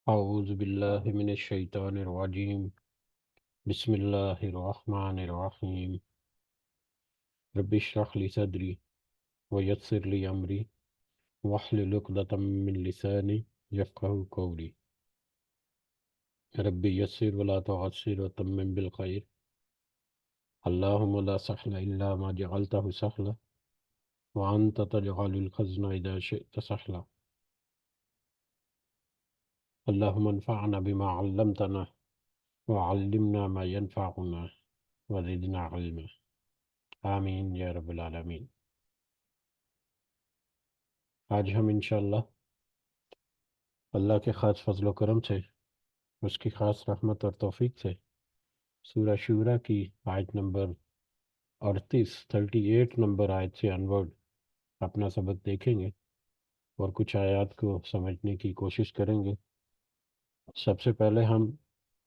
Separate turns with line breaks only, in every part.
اعوذ باللہ من الشیطان الرجیم بسم اللہ الرحمن الرحیم رب اشرح لی صدری ویسر لی امری واحلل عقدۃ من لسانی یفقہوا قولی رب یسر ولا تعسر وتمم بالخیر اللہم لا سہل الا ما جعلتہ سہلا وانت تجعل الحزن اذا شئت سہلا اللہم انفعنا بما علمتنا وعلمنا ما ينفعنا وزدنا علما آمین یا رب العالمین۔ آج ہم انشاءاللہ اللہ کے خاص فضل و کرم سے، اس کی خاص رحمت اور توفیق سے سورہ شورہ کی آیت نمبر 38 نمبر آیت سے انورڈ اپنا سبق دیکھیں گے اور کچھ آیات کو سمجھنے کی کوشش کریں گے۔ سب سے پہلے ہم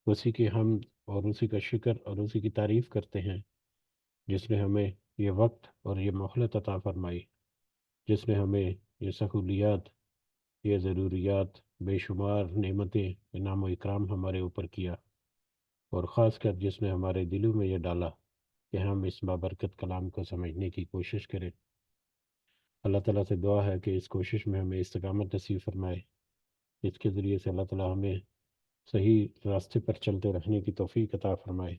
اسی کی حمد اور اسی کا شکر اور اسی کی تعریف کرتے ہیں جس نے ہمیں یہ وقت اور یہ مہلت عطا فرمائی، جس نے ہمیں یہ سہولیات، یہ ضروریات، بے شمار نعمتیں، انعام و اکرام ہمارے اوپر کیا، اور خاص کر جس نے ہمارے دلوں میں یہ ڈالا کہ ہم اس بابرکت کلام کو سمجھنے کی کوشش کریں۔ اللہ تعالیٰ سے دعا ہے کہ اس کوشش میں ہمیں استقامت نصیب فرمائے، اس کے ذریعے سے اللہ تعالیٰ ہمیں صحیح راستے پر چلتے رہنے کی توفیق عطا فرمائے،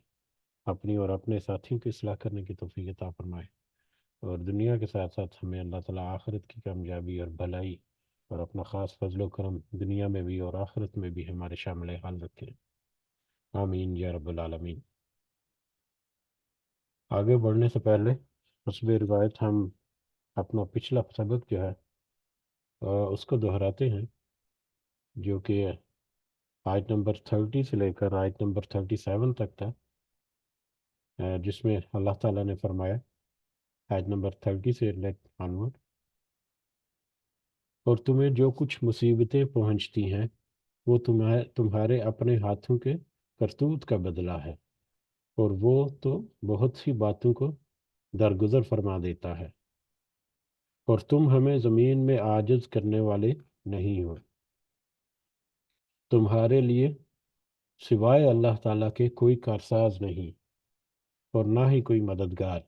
اپنی اور اپنے ساتھیوں کی اصلاح کرنے کی توفیق عطا فرمائے، اور دنیا کے ساتھ ساتھ ہمیں اللہ تعالیٰ آخرت کی کامیابی اور بھلائی اور اپنا خاص فضل و کرم دنیا میں بھی اور آخرت میں بھی ہمارے شامل حال رکھیں۔ آمین یا رب العالمین۔ آگے بڑھنے سے پہلے حسب روایت ہم اپنا پچھلا سبق جو ہے اس کو دہراتے ہیں، جو کہ آیت نمبر 30 سے لے کر آیت نمبر 37 تک تھا، جس میں اللہ تعالیٰ نے فرمایا آیت نمبر 30 سے لے آنورڈ، اور تمہیں جو کچھ مصیبتیں پہنچتی ہیں وہ تمہارے اپنے ہاتھوں کے کرتوت کا بدلہ ہے، اور وہ تو بہت سی باتوں کو درگزر فرما دیتا ہے، اور تم ہمیں زمین میں عاجز کرنے والے نہیں ہو۔ تمہارے لیے سوائے اللہ تعالیٰ کے کوئی کارساز نہیں اور نہ ہی کوئی مددگار،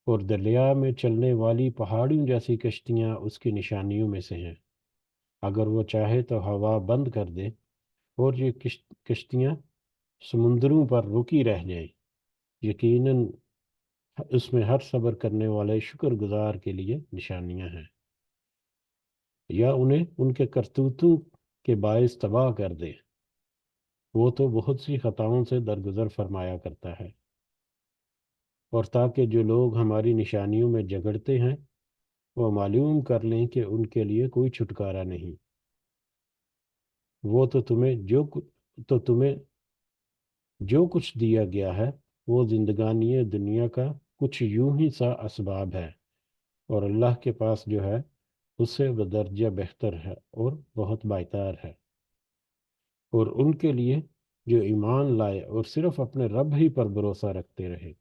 اور دریا میں چلنے والی پہاڑیوں جیسی کشتیاں اس کی نشانیوں میں سے ہیں، اگر وہ چاہے تو ہوا بند کر دے اور یہ کشتیاں سمندروں پر رکی رہ جائیں، یقیناً اس میں ہر صبر کرنے والے شکر گزار کے لیے نشانیاں ہیں، یا انہیں ان کے کرتوتوں کے باعث تباہ کر دے، وہ تو بہت سی خطاؤں سے درگزر فرمایا کرتا ہے، اور تاکہ جو لوگ ہماری نشانیوں میں جھگڑتے ہیں وہ معلوم کر لیں کہ ان کے لیے کوئی چھٹکارا نہیں، وہ تو تمہیں جو کچھ دیا گیا ہے وہ زندگانی دنیا کا کچھ یوں ہی سا اسباب ہے، اور اللہ کے پاس جو ہے اس سے بدرجہ بہتر ہے اور بہت باعثار ہے۔ اور ان کے لیے جو ایمان لائے اور صرف اپنے رب ہی پر بھروسہ رکھتے رہے،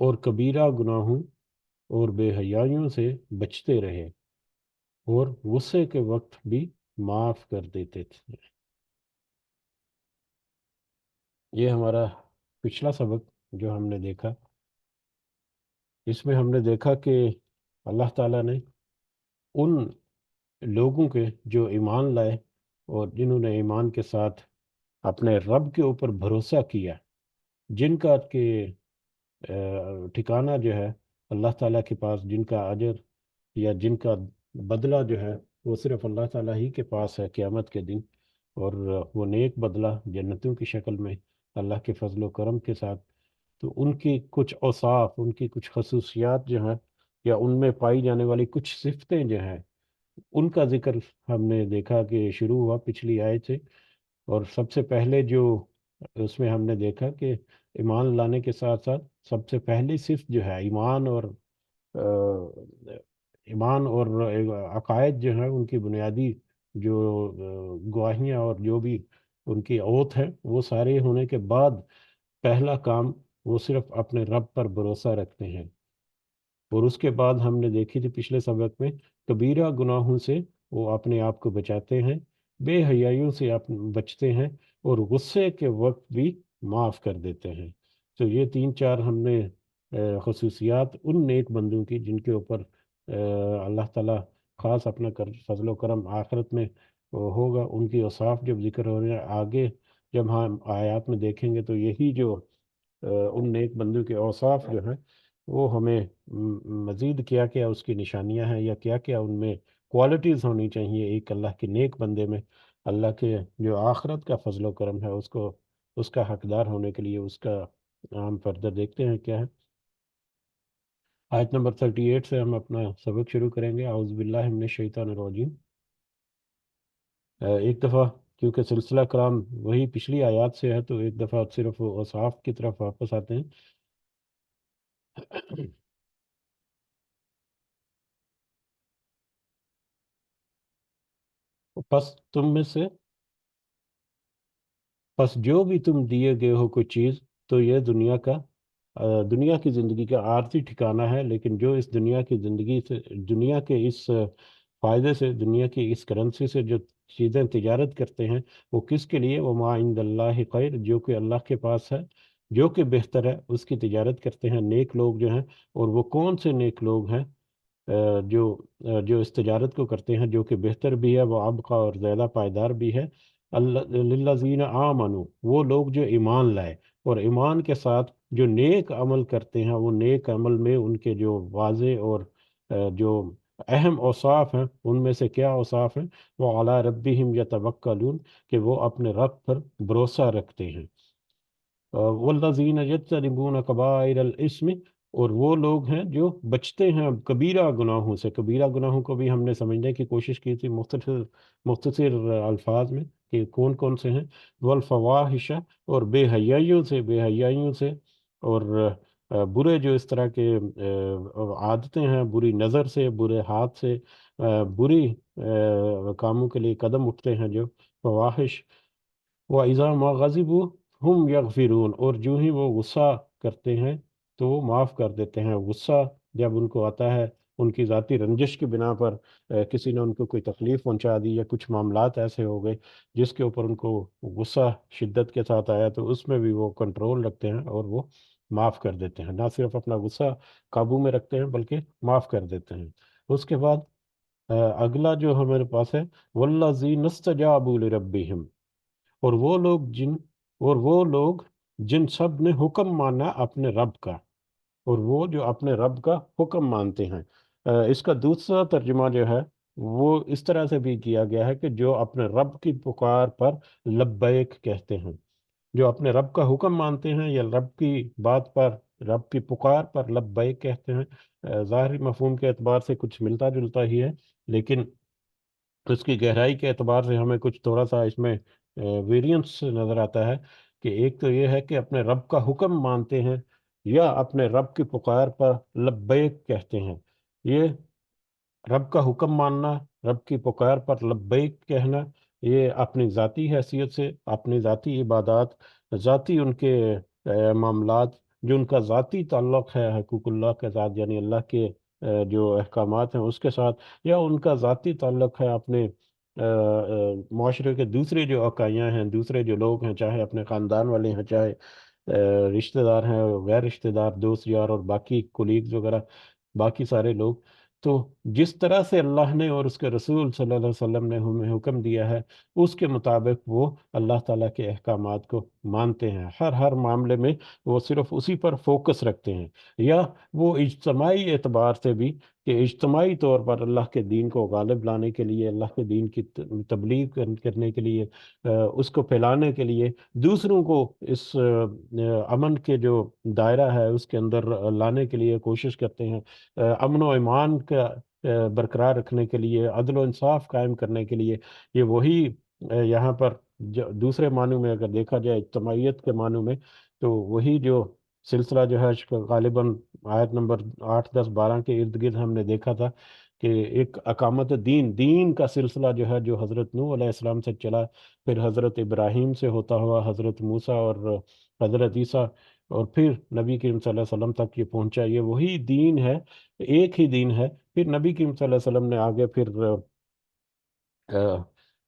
اور کبیرہ گناہوں اور بے حیائیوں سے بچتے رہے، اور غصے کے وقت بھی معاف کر دیتے تھے۔ یہ ہمارا پچھلا سبق جو ہم نے دیکھا، اس میں ہم نے دیکھا کہ اللہ تعالیٰ نے ان لوگوں کے جو ایمان لائے اور جنہوں نے ایمان کے ساتھ اپنے رب کے اوپر بھروسہ کیا، جن کا کہ ٹھکانہ جو ہے اللہ تعالیٰ کے پاس، جن کا اجر یا جن کا بدلہ جو ہے وہ صرف اللہ تعالیٰ ہی کے پاس ہے قیامت کے دن، اور وہ نیک بدلہ جنتوں کی شکل میں اللہ کے فضل و کرم کے ساتھ۔ تو ان کی کچھ اوصاف، ان کی کچھ خصوصیات جو ہیں، یا ان میں پائی جانے والی کچھ صفتیں جو ہیں، ان کا ذکر ہم نے دیکھا کہ شروع ہوا پچھلی آیت سے۔ اور سب سے پہلے جو اس میں ہم نے دیکھا کہ ایمان لانے کے ساتھ ساتھ سب سے پہلی صفت جو ہے ایمان اور عقائد جو ہیں، ان کی بنیادی جو گواہیاں اور جو بھی ان کی اوت ہے، وہ سارے ہونے کے بعد پہلا کام وہ صرف اپنے رب پر بھروسہ رکھتے ہیں، اور اس کے بعد ہم نے دیکھی تھی پچھلے سبق میں کبیرہ گناہوں سے وہ اپنے آپ کو بچاتے ہیں، بے حیائیوں سے آپ بچتے ہیں، اور غصے کے وقت بھی معاف کر دیتے ہیں۔ تو یہ تین چار ہم نے خصوصیات ان نیک بندوں کی جن کے اوپر اللہ تعالیٰ خاص اپنا فضل و کرم آخرت میں ہوگا، ان کی اوصاف جب ذکر ہو رہے ہیں آگے جب ہم آیات میں دیکھیں گے، تو یہی جو ان نیک بندوں کے اوصاف جو ہیں وہ ہمیں مزید کیا کیا اس کی نشانیاں ہیں، یا کیا کیا ان میں کوالٹیز ہونی چاہیے ایک اللہ کے نیک بندے میں، اللہ کے جو آخرت کا فضل و کرم ہے اس کو، اس کا حقدار ہونے کے لیے، اس کا عام فردہ دیکھتے ہیں کیا ہے۔ آیت نمبر 38 سے ہم اپنا سبق شروع کریں گے۔ اعوذ باللہ من الشیطان الرجیم۔ ایک دفعہ کیونکہ سلسلہ کرام وہی پچھلی آیات سے ہے، تو ایک دفعہ صرف اوصاف کی طرف واپس آتے ہیں۔ پس تم میں سے پس جو بھی تم دیے گئے ہو کوئی چیز، تو یہ دنیا کی زندگی کا عارضی ٹھکانہ ہے، لیکن جو اس دنیا کی زندگی سے، دنیا کے اس فائدے سے، دنیا کی اس کرنسی سے جو چیزیں تجارت کرتے ہیں، وہ کس کے لیے؟ وہ ما عند اللہ خیر، جو کہ اللہ کے پاس ہے، جو کہ بہتر ہے، اس کی تجارت کرتے ہیں نیک لوگ جو ہیں۔ اور وہ کون سے نیک لوگ ہیں جو جو اس تجارت کو کرتے ہیں، جو کہ بہتر بھی ہے، وہ ابقا اور زیادہ پائیدار بھی ہے؟ للذین آمنو، وہ لوگ جو ایمان لائے، اور ایمان کے ساتھ جو نیک عمل کرتے ہیں، وہ نیک عمل میں ان کے جو واضح اور جو اہم اوصاف ہیں، ان میں سے کیا اوصاف ہیں؟ وہ علی ربہم یتوکلون، کہ وہ اپنے رب پر بھروسہ رکھتے ہیں۔ والذین یجتنبون کبائر الاسم، اور وہ لوگ ہیں جو بچتے ہیں کبیرہ گناہوں سے۔ کبیرہ گناہوں کو بھی ہم نے سمجھنے کی کوشش کی تھی مختصر الفاظ میں، کہ کون کون سے ہیں۔ والفواحش، اور بے حیائیوں سے، بے حیائیوں سے، اور برے جو اس طرح کے عادتیں ہیں، بری نظر سے، برے ہاتھ سے، بری کاموں کے لیے قدم اٹھتے ہیں جو فواحش۔ وَإِذَا مَا غَضِبُوا هُمْ يَغْفِرُونَ، اور جو ہی وہ غصہ کرتے ہیں تو وہ معاف کر دیتے ہیں۔ غصہ جب ان کو آتا ہے ان کی ذاتی رنجش کی بنا پر، کسی نے ان کو کوئی تکلیف پہنچا دی، یا کچھ معاملات ایسے ہو گئے جس کے اوپر ان کو غصہ شدت کے ساتھ آیا، تو اس میں بھی وہ کنٹرول رکھتے ہیں اور وہ معاف کر دیتے ہیں۔ نہ صرف اپنا غصہ قابو میں رکھتے ہیں بلکہ معاف کر دیتے ہیں۔ اس کے بعد اگلا جو ہمارے پاس ہے، وَالَّذِينَ اسْتَجَابُوا لِرَبِّهِمْ، اور وہ لوگ جن سب نے حکم مانا اپنے رب کا، اور وہ جو اپنے رب کا حکم مانتے ہیں۔ اس کا دوسرا ترجمہ جو ہے وہ اس طرح سے بھی کیا گیا ہے کہ جو اپنے رب کی پکار پر لبیک کہتے ہیں۔ جو اپنے رب کا حکم مانتے ہیں یا رب کی بات پر، رب کی پکار پر لبیک کہتے ہیں۔ ظاہری مفہوم کے اعتبار سے کچھ ملتا جلتا ہی ہے، لیکن اس کی گہرائی کے اعتبار سے ہمیں کچھ تھوڑا سا اس میں ویریئنس نظر آتا ہے، کہ ایک تو یہ ہے کہ اپنے رب کا حکم مانتے ہیں، یا اپنے رب کی پکار پر لبیک کہتے ہیں۔ یہ رب کا حکم ماننا، رب کی پکار پر لبیک کہنا، یہ اپنی ذاتی حیثیت سے، اپنی ذاتی عبادات، ذاتی ان کے معاملات، جو ان کا ذاتی تعلق ہے حقوق اللہ کے ساتھ، یعنی اللہ کے جو احکامات ہیں اس کے ساتھ، یا ان کا ذاتی تعلق ہے اپنے معاشرے کے دوسرے جو اکائیاں ہیں، دوسرے جو لوگ ہیں، چاہے اپنے خاندان والے ہیں، چاہے رشتہ دار ہیں، غیر رشتہ دار، دوست یار اور باقی کولیگز وغیرہ، باقی سارے لوگ۔ تو جس طرح سے اللہ نے اور اس کے رسول صلی اللہ علیہ وسلم نے ہمیں حکم دیا ہے، اس کے مطابق وہ اللہ تعالیٰ کے احکامات کو مانتے ہیں۔ ہر معاملے میں وہ صرف اسی پر فوکس رکھتے ہیں، یا وہ اجتماعی اعتبار سے بھی، کہ اجتماعی طور پر اللہ کے دین کو غالب لانے کے لیے، اللہ کے دین کی تبلیغ کرنے کے لیے، اس کو پھیلانے کے لیے، دوسروں کو اس امن کے جو دائرہ ہے اس کے اندر لانے کے لیے کوشش کرتے ہیں، امن و ایمان کا برقرار رکھنے کے لیے، عدل و انصاف قائم کرنے کے لیے۔ یہ وہی یہاں پر دوسرے معنوں میں اگر دیکھا جائے اجتماعیت کے معنوں میں، تو وہی جو سلسلہ جو ہے غالباً آیت نمبر 8 10 12 کے ارد گرد ہم نے دیکھا تھا، کہ ایک اقامت دین کا سلسلہ جو ہے، جو حضرت نوح علیہ السلام سے چلا، پھر حضرت ابراہیم سے ہوتا ہوا حضرت موسیٰ اور حضرت عیسیٰ، اور پھر نبی کریم صلی اللہ علیہ وسلم تک یہ پہنچا۔ یہ وہی دین ہے، ایک ہی دین ہے۔ پھر نبی کریم صلی اللہ علیہ وسلم نے آگے پھر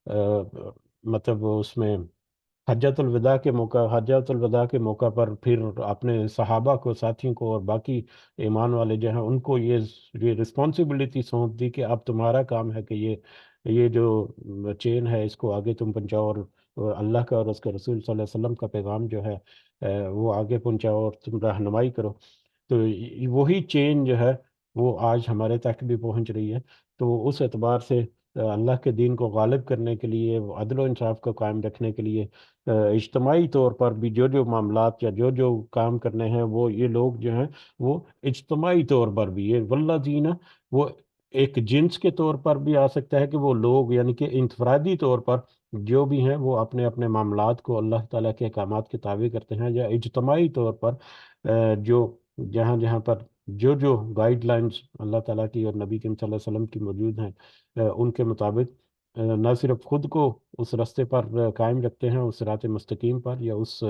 مطلب اس میں حجۃ الوداع کے موقع پر پھر اپنے صحابہ کو، ساتھیوں کو اور باقی ایمان والے جو ہیں ان کو یہ رسپانسبلٹی سونپ دی کہ اب تمہارا کام ہے کہ یہ جو چین ہے اس کو آگے تم پہنچاؤ، اور اللہ کا اور اس کے رسول صلی اللہ علیہ وسلم کا پیغام جو ہے وہ آگے پہنچاؤ اور تم رہنمائی کرو۔ تو وہی چین جو ہے وہ آج ہمارے تک بھی پہنچ رہی ہے۔ تو اس اعتبار سے اللہ کے دین کو غالب کرنے کے لیے، عدل و انصاف کو قائم رکھنے کے لیے اجتماعی طور پر بھی جو معاملات یا جو کام کرنے ہیں، وہ یہ لوگ جو ہیں وہ اجتماعی طور پر بھی، یہ واللہ جینا وہ ایک جنس کے طور پر بھی آ سکتا ہے کہ وہ لوگ یعنی کہ انفرادی طور پر جو بھی ہیں وہ اپنے اپنے معاملات کو اللہ تعالیٰ کے احکامات کے تابع کرتے ہیں، یا اجتماعی طور پر جو جہاں جہاں پر جو گائیڈ لائنز اللہ تعالیٰ کی اور نبی کریم صلی اللہ علیہ وسلم کی موجود ہیں ان کے مطابق نہ صرف خود کو اس راستے پر قائم رکھتے ہیں، اس صراط مستقیم پر یا اس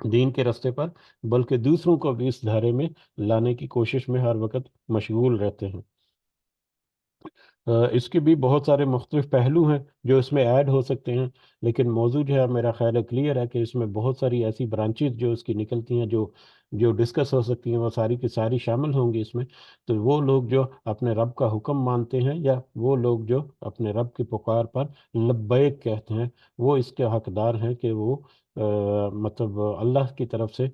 دین کے راستے پر، بلکہ دوسروں کو بھی اس دھارے میں لانے کی کوشش میں ہر وقت مشغول رہتے ہیں۔ اس کے بھی بہت سارے مختلف پہلو ہیں جو اس میں ایڈ ہو سکتے ہیں، لیکن موضوع جو ہے میرا خیال ہے کلیئر ہے کہ اس میں بہت ساری ایسی برانچز جو اس کی نکلتی ہیں، جو ڈسکس ہو سکتی ہیں، وہ ساری کی ساری شامل ہوں گی اس میں۔ تو وہ لوگ جو اپنے رب کا حکم مانتے ہیں، یا وہ لوگ جو اپنے رب کی پکار پر لبیک کہتے ہیں، وہ اس کے حقدار ہیں کہ وہ مطلب اللہ کی طرف سے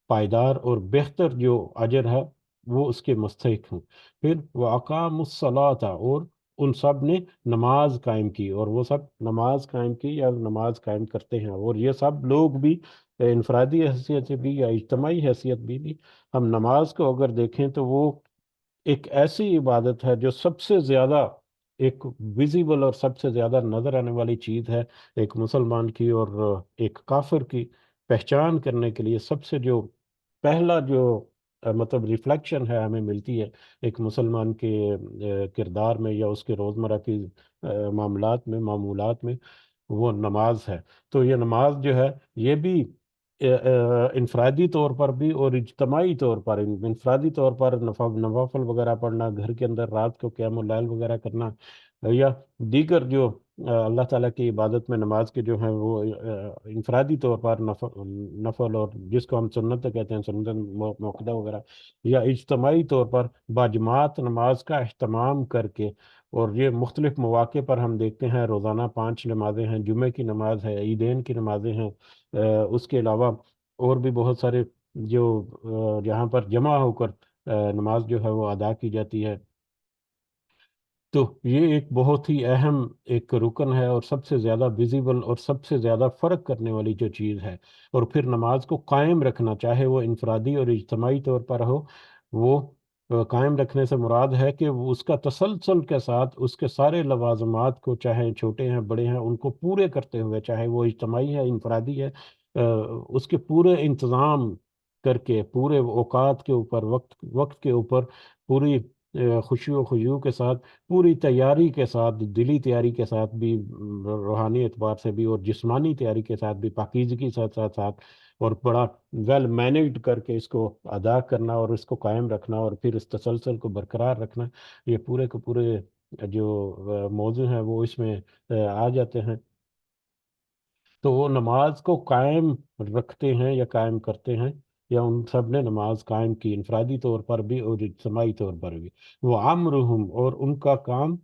پائیدار اور بہتر جو اجر ہے وہ اس کے مستحق ہوں۔ پھر وہ اقام الصلاۃ، اور ان سب نے نماز قائم کی، اور وہ سب نماز قائم کی یا نماز قائم کرتے ہیں، اور یہ سب لوگ بھی انفرادی حیثیت سے بھی یا اجتماعی حیثیت بھی ہم نماز کو اگر دیکھیں تو وہ ایک ایسی عبادت ہے جو سب سے زیادہ ایک ویزیبل اور سب سے زیادہ نظر آنے والی چیز ہے ایک مسلمان کی اور ایک کافر کی پہچان کرنے کے لیے۔ سب سے جو پہلا جو مطلب ریفلیکشن ہے ہمیں ملتی ہے ایک مسلمان کے کردار میں یا اس کے روزمرہ کی معمولات میں، وہ نماز ہے۔ تو یہ نماز جو ہے یہ بھی انفرادی طور پر بھی اور اجتماعی طور پر، انفرادی طور پر نوافل وغیرہ پڑھنا، گھر کے اندر رات کو قیام اللیل وغیرہ کرنا، یا دیگر جو اللہ تعالیٰ کی عبادت میں نماز کے جو ہیں وہ انفرادی طور پر نفل اور جس کو ہم سنت کہتے ہیں، سنت موقدہ وغیرہ، یا اجتماعی طور پر باجماعت نماز کا اہتمام کر کے۔ اور یہ مختلف مواقع پر ہم دیکھتے ہیں روزانہ 5 نمازیں ہیں، جمعے کی نماز ہے، عیدین کی نمازیں ہیں، اس کے علاوہ اور بھی بہت سارے جو جہاں پر جمع ہو کر نماز جو ہے وہ ادا کی جاتی ہے۔ تو یہ ایک بہت ہی اہم ایک رکن ہے اور سب سے زیادہ ویزیبل اور سب سے زیادہ فرق کرنے والی جو چیز ہے۔ اور پھر نماز کو قائم رکھنا، چاہے وہ انفرادی اور اجتماعی طور پر ہو، وہ قائم رکھنے سے مراد ہے کہ وہ اس کا تسلسل کے ساتھ اس کے سارے لوازمات کو، چاہے چھوٹے ہیں بڑے ہیں، ان کو پورے کرتے ہوئے، چاہے وہ اجتماعی ہے انفرادی ہے، اس کے پورے انتظام کر کے، پورے اوقات کے اوپر، وقت وقت کے اوپر پوری خوشی و خضوع کے ساتھ، پوری تیاری کے ساتھ، دلی تیاری کے ساتھ بھی، روحانی اعتبار سے بھی اور جسمانی تیاری کے ساتھ بھی، پاکیزگی کے ساتھ ساتھ ساتھ، اور بڑا ویل مینیجڈ کر کے اس کو ادا کرنا اور اس کو قائم رکھنا اور پھر اس تسلسل کو برقرار رکھنا، یہ پورے کے پورے جو موضوع ہیں وہ اس میں آ جاتے ہیں۔ تو وہ نماز کو قائم رکھتے ہیں یا قائم کرتے ہیں، یا ان سب نے نماز قائم کی انفرادی طور پر بھی اور اجتماعی طور پر بھی۔ وہ امرہم، اور ان کا کام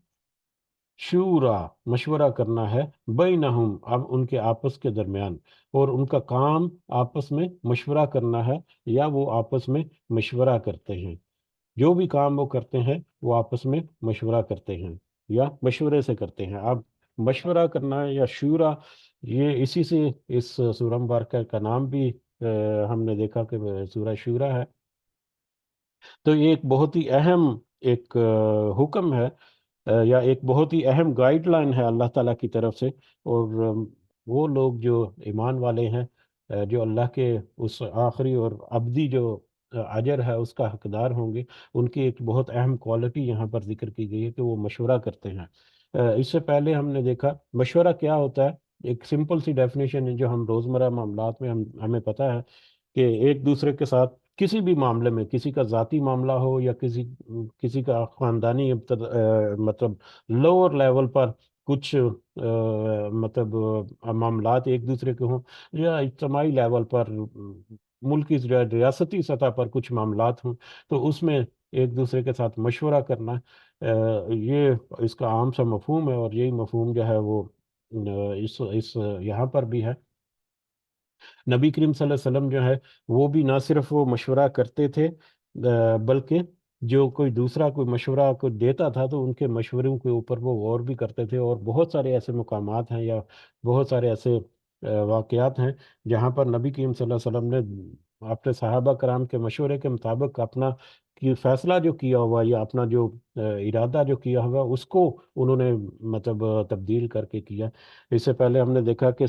شورا مشورہ کرنا ہے، بینہم اب ان کے آپس کے درمیان، اور ان کا کام آپس میں مشورہ کرنا ہے، یا وہ آپس میں مشورہ کرتے ہیں۔ جو بھی کام وہ کرتے ہیں وہ آپس میں مشورہ کرتے ہیں یا مشورے سے کرتے ہیں۔ اب مشورہ کرنا یا شورا، یہ اسی سے اس سورہ مبارکہ کا نام بھی ہم نے دیکھا کہ سورہ شورا ہے۔ تو یہ ایک بہت ہی اہم ایک حکم ہے، یا ایک بہت ہی اہم گائیڈ لائن ہے اللہ تعالیٰ کی طرف سے۔ اور وہ لوگ جو ایمان والے ہیں، جو اللہ کے اس آخری اور ابدی جو اجر ہے اس کا حقدار ہوں گے، ان کی ایک بہت اہم کوالٹی یہاں پر ذکر کی گئی ہے کہ وہ مشورہ کرتے ہیں۔ اس سے پہلے ہم نے دیکھا مشورہ کیا ہوتا ہے، ایک سمپل سی ڈیفینیشن ہے جو ہم روزمرہ معاملات میں ہمیں پتہ ہے کہ ایک دوسرے کے ساتھ کسی بھی معاملے میں، کسی کا ذاتی معاملہ ہو یا کسی کا خاندانی مطلب لوور لیول پر کچھ مطلب معاملات ایک دوسرے کے ہوں، یا اجتماعی لیول پر ملکی ریاستی سطح پر کچھ معاملات ہوں، تو اس میں ایک دوسرے کے ساتھ مشورہ کرنا، یہ اس کا عام سا مفہوم ہے، اور یہی مفہوم جو ہے وہ اس یہاں پر بھی ہے۔ نبی کریم صلی اللہ علیہ وسلم جو ہے وہ بھی نہ صرف وہ مشورہ کرتے تھے، بلکہ جو کوئی دوسرا کوئی مشورہ کو دیتا تھا تو ان کے مشوروں کے اوپر وہ غور بھی کرتے تھے، اور بہت سارے ایسے مقامات ہیں یا بہت سارے ایسے واقعات ہیں جہاں پر نبی کریم صلی اللہ علیہ وسلم نے اپنے صحابہ کرام کے مشورے کے مطابق اپنا کی فیصلہ جو کیا ہوا یا اپنا جو ارادہ جو کیا ہوا اس کو انہوں نے مطلب تبدیل کر کے کیا۔ اس سے پہلے ہم نے دیکھا کہ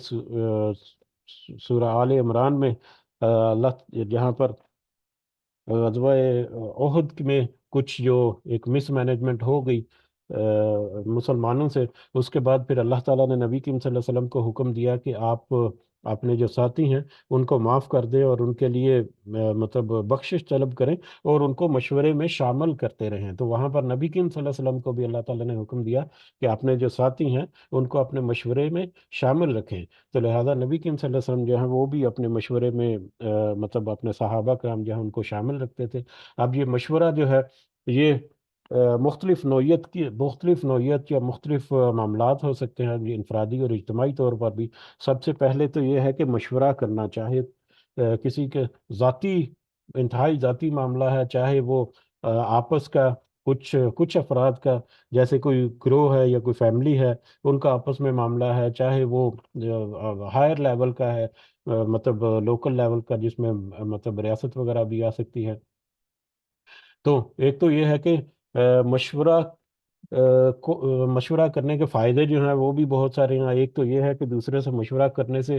سورہ آل عمران میں اللہ جہاں پر غزوہ احد میں کچھ جو ایک مس مینجمنٹ ہو گئی مسلمانوں سے، اس کے بعد پھر اللہ تعالیٰ نے نبی کریم صلی اللہ علیہ وسلم کو حکم دیا کہ آپ اپنے جو ساتھی ہیں ان کو معاف کر دیں، اور ان کے لیے مطلب بخشش طلب کریں، اور ان کو مشورے میں شامل کرتے رہیں۔ تو وہاں پر نبی کریم صلی اللہ علیہ وسلم کو بھی اللہ تعالیٰ نے حکم دیا کہ اپنے جو ساتھی ہیں ان کو اپنے مشورے میں شامل رکھیں۔ تو لہٰذا نبی کریم صلی اللہ علیہ وسلم جو ہیں وہ بھی اپنے مشورے میں مطلب اپنے صحابہ کرام جو ہیں ان کو شامل رکھتے تھے۔ اب یہ مشورہ جو ہے یہ مختلف نوعیت یا مختلف معاملات ہو سکتے ہیں، یہ انفرادی اور اجتماعی طور پر بھی۔ سب سے پہلے تو یہ ہے کہ مشورہ کرنا، چاہے کسی کے ذاتی انتہائی ذاتی معاملہ ہے، چاہے وہ آپس کا کچھ افراد کا، جیسے کوئی گروہ ہے یا کوئی فیملی ہے ان کا آپس میں معاملہ ہے، چاہے وہ ہائر لیول کا ہے، مطلب لوکل لیول کا جس میں مطلب ریاست وغیرہ بھی آ سکتی ہے۔ تو ایک تو یہ ہے کہ مشورہ مشورہ کرنے کے فائدے جو ہیں وہ بھی بہت سارے ہیں۔ ایک تو یہ ہے کہ دوسرے سے مشورہ کرنے سے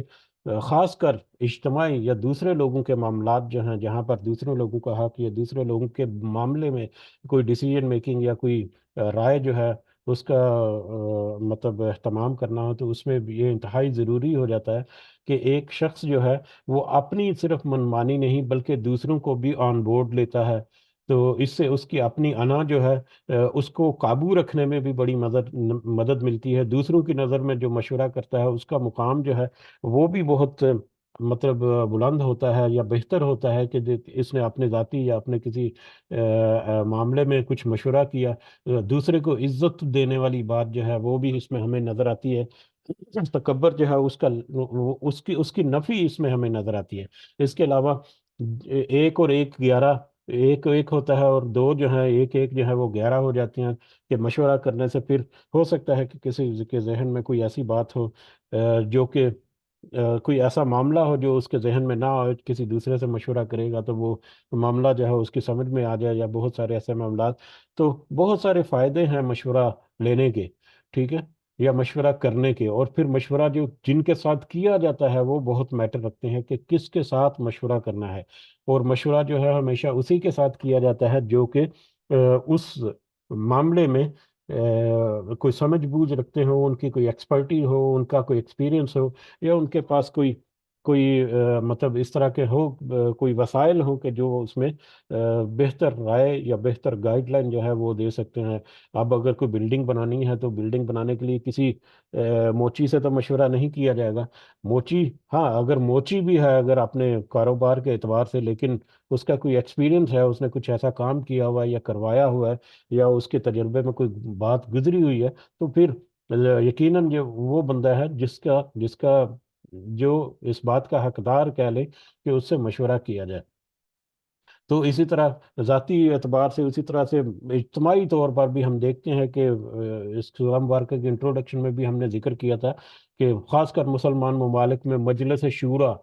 خاص کر اجتماعی یا دوسرے لوگوں کے معاملات جو ہیں جہاں پر دوسرے لوگوں کا حق یا دوسرے لوگوں کے معاملے میں کوئی ڈیسیجن میکنگ یا کوئی رائے جو ہے اس کا مطلب اہتمام کرنا ہو، تو اس میں بھی یہ انتہائی ضروری ہو جاتا ہے کہ ایک شخص جو ہے وہ اپنی صرف منمانی نہیں بلکہ دوسروں کو بھی آن بورڈ لیتا ہے۔ تو اس سے اس کی اپنی انا جو ہے اس کو قابو رکھنے میں بھی بڑی مدد ملتی ہے۔ دوسروں کی نظر میں جو مشورہ کرتا ہے اس کا مقام جو ہے وہ بھی بہت مطلب بلند ہوتا ہے یا بہتر ہوتا ہے کہ اس نے اپنے ذاتی یا اپنے کسی معاملے میں کچھ مشورہ کیا۔ دوسرے کو عزت دینے والی بات جو ہے وہ بھی اس میں ہمیں نظر آتی ہے۔ تکبر جو ہے اس کی نفی اس میں ہمیں نظر آتی ہے۔ اس کے علاوہ ایک اور ایک 11، ایک ایک ہوتا ہے اور دو جو ہے ایک ایک جو ہے وہ 11 ہو جاتی ہیں، کہ مشورہ کرنے سے پھر ہو سکتا ہے کہ کسی کے ذہن میں کوئی ایسی بات ہو جو کہ کوئی ایسا معاملہ ہو جو اس کے ذہن میں نہ ہو، کسی دوسرے سے مشورہ کرے گا تو وہ معاملہ جو ہے اس کی سمجھ میں آ جائے، یا بہت سارے ایسے معاملات۔ تو بہت سارے فائدے ہیں مشورہ لینے کے، ٹھیک ہے، یا مشورہ کرنے کے۔ اور پھر مشورہ جو جن کے ساتھ کیا جاتا ہے وہ بہت میٹر رکھتے ہیں کہ کس کے ساتھ مشورہ کرنا ہے، اور مشورہ جو ہے ہمیشہ اسی کے ساتھ کیا جاتا ہے جو کہ اس معاملے میں کوئی سمجھ بوجھ رکھتے ہوں، ان کی کوئی ایکسپرٹی ہو، ان کا کوئی ایکسپیرینس ہو، یا ان کے پاس کوئی مطلب اس طرح کے ہو کوئی وسائل ہوں کہ جو اس میں بہتر رائے یا بہتر گائیڈ لائن جو ہے وہ دے سکتے ہیں۔ اب اگر کوئی بلڈنگ بنانی ہے تو بلڈنگ بنانے کے لیے کسی موچی سے تو مشورہ نہیں کیا جائے گا۔ موچی، ہاں اگر موچی بھی ہے اگر اپنے کاروبار کے اعتبار سے، لیکن اس کا کوئی ایکسپیرینس ہے، اس نے کچھ ایسا کام کیا ہوا ہے یا کروایا ہوا ہے، یا اس کے تجربے میں کوئی بات گزری ہوئی ہے، تو پھر یقیناً یہ وہ بندہ ہے جس کا جو اس بات کا حقدار کہہ لے کہ اس سے مشورہ کیا جائے۔ تو اسی طرح ذاتی اعتبار سے، اسی طرح سے اجتماعی طور پر بھی ہم دیکھتے ہیں کہ اس سورہ مبارکہ کے انٹروڈکشن میں بھی ہم نے ذکر کیا تھا کہ خاص کر مسلمان ممالک میں مجلس شورا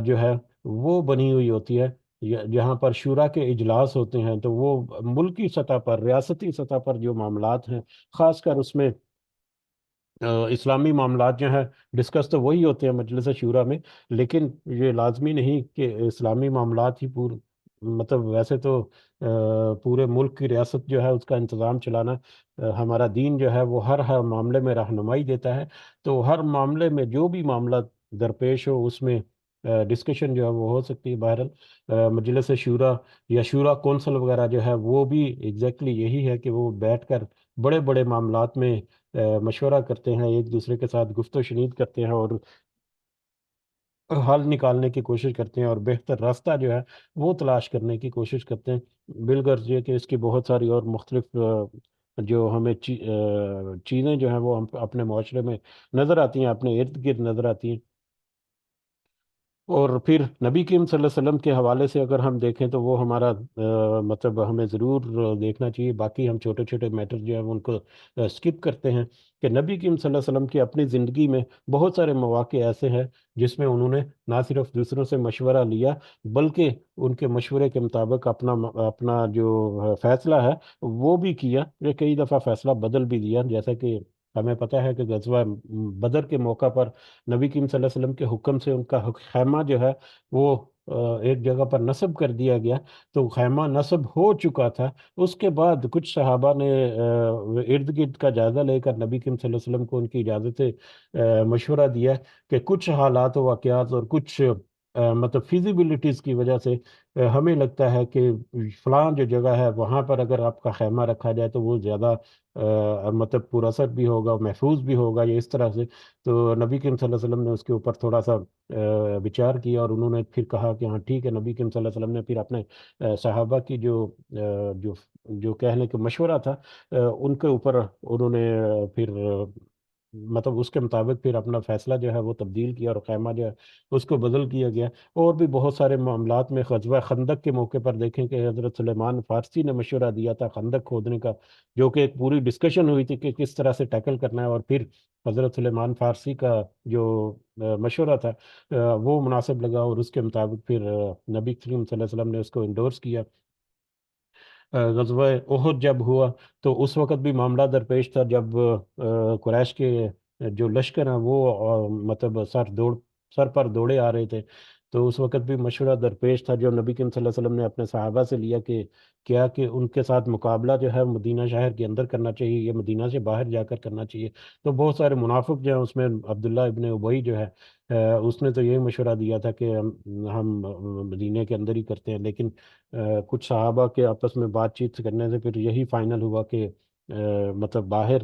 جو ہے وہ بنی ہوئی ہوتی ہے، جہاں پر شورا کے اجلاس ہوتے ہیں، تو وہ ملکی سطح پر، ریاستی سطح پر جو معاملات ہیں، خاص کر اس میں اسلامی معاملات جو ہیں ڈسکس تو وہی ہوتے ہیں مجلس شورا میں، لیکن یہ لازمی نہیں کہ اسلامی معاملات ہی مطلب ویسے تو پورے ملک کی ریاست جو ہے اس کا انتظام چلانا، ہمارا دین جو ہے وہ ہر معاملے میں رہنمائی دیتا ہے۔ تو ہر معاملے میں جو بھی معاملہ درپیش ہو اس میں ڈسکشن جو ہے وہ ہو سکتی ہے۔ بہرحال مجلس شورا یا شورا کونسل وغیرہ جو ہے وہ بھی ایگزیکٹلی یہی ہے کہ وہ بیٹھ کر بڑے بڑے معاملات میں مشورہ کرتے ہیں، ایک دوسرے کے ساتھ گفت و شنید کرتے ہیں اور حل نکالنے کی کوشش کرتے ہیں اور بہتر راستہ جو ہے وہ تلاش کرنے کی کوشش کرتے ہیں، بالغرض یہ کہ اس کی بہت ساری اور مختلف جو ہمیں چیزیں جو ہیں وہ ہم اپنے معاشرے میں نظر آتی ہیں، اپنے ارد گرد نظر آتی ہیں۔ اور پھر نبی کریم صلی اللہ علیہ وسلم کے حوالے سے اگر ہم دیکھیں تو وہ ہمارا مطلب ہمیں ضرور دیکھنا چاہیے، باقی ہم چھوٹے چھوٹے میٹر جو ہیں ان کو سکپ کرتے ہیں، کہ نبی کریم صلی اللہ علیہ وسلم کی اپنی زندگی میں بہت سارے مواقع ایسے ہیں جس میں انہوں نے نہ صرف دوسروں سے مشورہ لیا بلکہ ان کے مشورے کے مطابق اپنا اپنا جو فیصلہ ہے وہ بھی کیا، یہ کئی دفعہ فیصلہ بدل بھی دیا، جیسا کہ ہمیں پتہ ہے کہ غزوہ بدر کے موقع پر نبی کریم صلی اللہ علیہ وسلم کے حکم سے ان کا خیمہ جو ہے وہ ایک جگہ پر نصب کر دیا گیا، تو خیمہ نصب ہو چکا تھا، اس کے بعد کچھ صحابہ نے ارد گرد کا جائزہ لے کر نبی کریم صلی اللہ علیہ وسلم کو ان کی اجازت سے مشورہ دیا کہ کچھ حالات و واقعات اور کچھ مطلب فیزیبلٹیز کی وجہ سے ہمیں لگتا ہے کہ فلاں جو جگہ ہے وہاں پر اگر آپ کا خیمہ رکھا جائے تو وہ زیادہ مطلب پر اثر بھی ہوگا، محفوظ بھی ہوگا، یہ اس طرح سے۔ تو نبی کریم صلی اللہ علیہ وسلم نے اس کے اوپر تھوڑا سا وچار کیا اور انہوں نے پھر کہا کہ ہاں ٹھیک ہے، نبی کریم صلی اللہ علیہ وسلم نے پھر اپنے صحابہ کی جو جو کہنے کا مشورہ تھا ان کے اوپر انہوں نے پھر مطلب اس کے مطابق پھر اپنا فیصلہ جو ہے وہ تبدیل کیا اور خیمہ جو ہے اس کو بدل کیا گیا۔ اور بھی بہت سارے معاملات میں غزوہ خندق کے موقع پر دیکھیں کہ حضرت سلیمان فارسی نے مشورہ دیا تھا خندق کھودنے کا، جو کہ ایک پوری ڈسکشن ہوئی تھی کہ کس طرح سے ٹیکل کرنا ہے، اور پھر حضرت سلیمان فارسی کا جو مشورہ تھا وہ مناسب لگا اور اس کے مطابق پھر نبی کریم صلی اللہ علیہ وسلم نے اس کو انڈورس کیا۔ غزوہ احد جب ہوا تو اس وقت بھی معاملہ درپیش تھا، جب قریش کے جو لشکر ہیں وہ مطلب سر پر دوڑے آ رہے تھے، تو اس وقت بھی مشورہ درپیش تھا جو نبی کریم صلی اللہ علیہ وسلم نے اپنے صحابہ سے لیا کہ کیا کہ ان کے ساتھ مقابلہ جو ہے مدینہ شہر کے اندر کرنا چاہیے یا مدینہ سے باہر جا کر کرنا چاہیے۔ تو بہت سارے منافق جو ہیں اس میں عبداللہ ابن ابی جو ہے اس نے تو یہی مشورہ دیا تھا کہ ہم مدینہ کے اندر ہی کرتے ہیں، لیکن کچھ صحابہ کے آپس میں بات چیت کرنے سے پھر یہی فائنل ہوا کہ مطلب باہر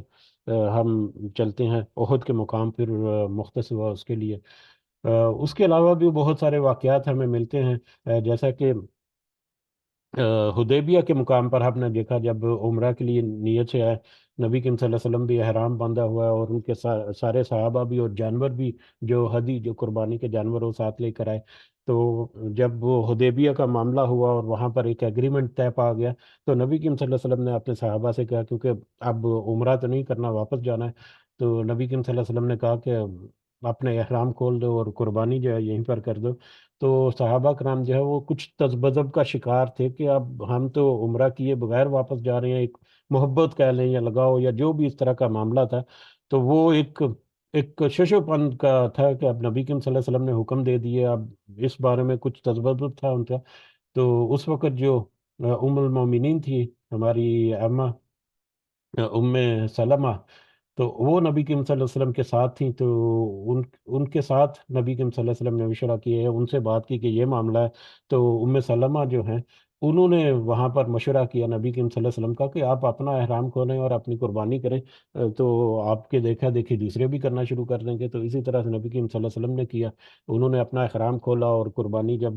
ہم چلتے ہیں، احد کے مقام پھر مختص ہوا اس کے لیے۔ اس کے علاوہ بھی بہت سارے واقعات ہمیں ملتے ہیں، جیسا کہ حدیبیہ کے مقام پر آپ نے دیکھا جب عمرہ کے لیے نیت سے آئے، نبی کریم صلی اللہ علیہ وسلم بھی احرام باندھا ہوا ہے اور ان کے سارے صحابہ بھی اور جانور بھی، جو ہدی جو قربانی کے جانور وہ ساتھ لے کر آئے۔ تو جب وہ حدیبیہ کا معاملہ ہوا اور وہاں پر ایک ایگریمنٹ طے پا گیا، تو نبی کریم صلی اللہ علیہ وسلم نے اپنے صحابہ سے کہا کیونکہ اب عمرہ تو نہیں کرنا، واپس جانا ہے، تو نبی کریم صلی اللہ علیہ وسلم نے کہا کہ اپنے احرام کھول دو اور قربانی جو ہے یہیں پر کر دو۔ تو صحابہ کرام جو ہے وہ کچھ تذبذب کا شکار تھے کہ اب ہم تو عمرہ کیے بغیر واپس جا رہے ہیں، ایک محبت کہہ لیں یا لگاؤ یا جو بھی اس طرح کا معاملہ تھا، تو وہ ایک ششو پن کا تھا کہ اب نبی کریم صلی اللہ علیہ وسلم نے حکم دے دیے، اب اس بارے میں کچھ تذبذب تھا ان کا۔ تو اس وقت جو ام المومنین تھی ہماری اماں ام سلمہ، تو وہ نبی کریم صلی اللہ علیہ وسلم کے ساتھ تھیں، تو ان کے ساتھ نبی کریم صلی اللہ علیہ وسلم نے مشورہ کیا ہے، ان سے بات کی کہ یہ معاملہ ہے۔ تو ام سلمہ جو ہیں انہوں نے وہاں پر مشورہ کیا نبی کریم صلی اللہ علیہ وسلم کا کہ آپ اپنا احرام کھولیں اور اپنی قربانی کریں، تو آپ کے دیکھا دیکھی دوسرے بھی کرنا شروع کر دیں گے۔ تو اسی طرح سے نبی کریم صلی اللہ علیہ وسلم نے کیا، انہوں نے اپنا احرام کھولا اور قربانی جب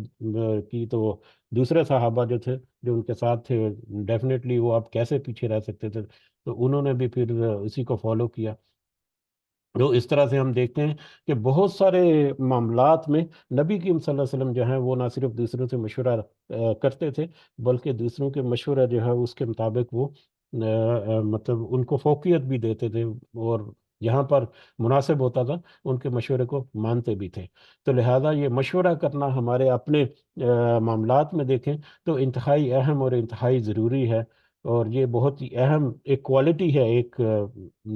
کی، تو دوسرے صحابہ جو تھے جو ان کے ساتھ تھے، ڈیفینیٹلی وہ آپ کیسے پیچھے رہ سکتے تھے، تو انہوں نے بھی پھر اسی کو فالو کیا۔ تو اس طرح سے ہم دیکھتے ہیں کہ بہت سارے معاملات میں نبی کریم صلی اللہ علیہ وسلم جو ہیں وہ نہ صرف دوسروں سے مشورہ کرتے تھے بلکہ دوسروں کے مشورہ جو ہے اس کے مطابق وہ مطلب ان کو فوقیت بھی دیتے تھے، اور جہاں پر مناسب ہوتا تھا ان کے مشورے کو مانتے بھی تھے۔ تو لہٰذا یہ مشورہ کرنا ہمارے اپنے معاملات میں دیکھیں تو انتہائی اہم اور انتہائی ضروری ہے، اور یہ بہت ہی اہم ایک کوالٹی ہے ایک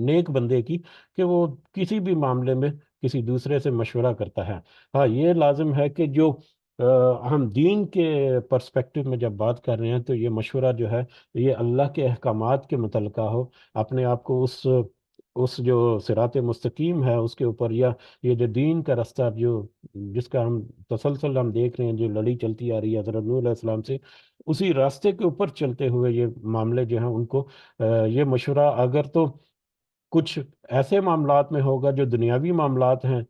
نیک بندے کی، کہ وہ کسی بھی معاملے میں کسی دوسرے سے مشورہ کرتا ہے۔ ہاں یہ لازم ہے کہ جو ہم دین کے پرسپیکٹو میں جب بات کر رہے ہیں تو یہ مشورہ جو ہے یہ اللہ کے احکامات کے متعلقہ ہو، اپنے آپ کو اس جو صراط مستقیم ہے اس کے اوپر، یا یہ جو دین کا راستہ جس کا ہم تسلسل ہم دیکھ رہے ہیں، جو لڑی چلتی آ رہی ہے حضرت نوح علیہ السلام سے، اسی راستے کے اوپر چلتے ہوئے یہ معاملے جو ہیں ان کو یہ مشورہ اگر تو کچھ ایسے معاملات میں ہوگا جو دنیاوی معاملات ہیں،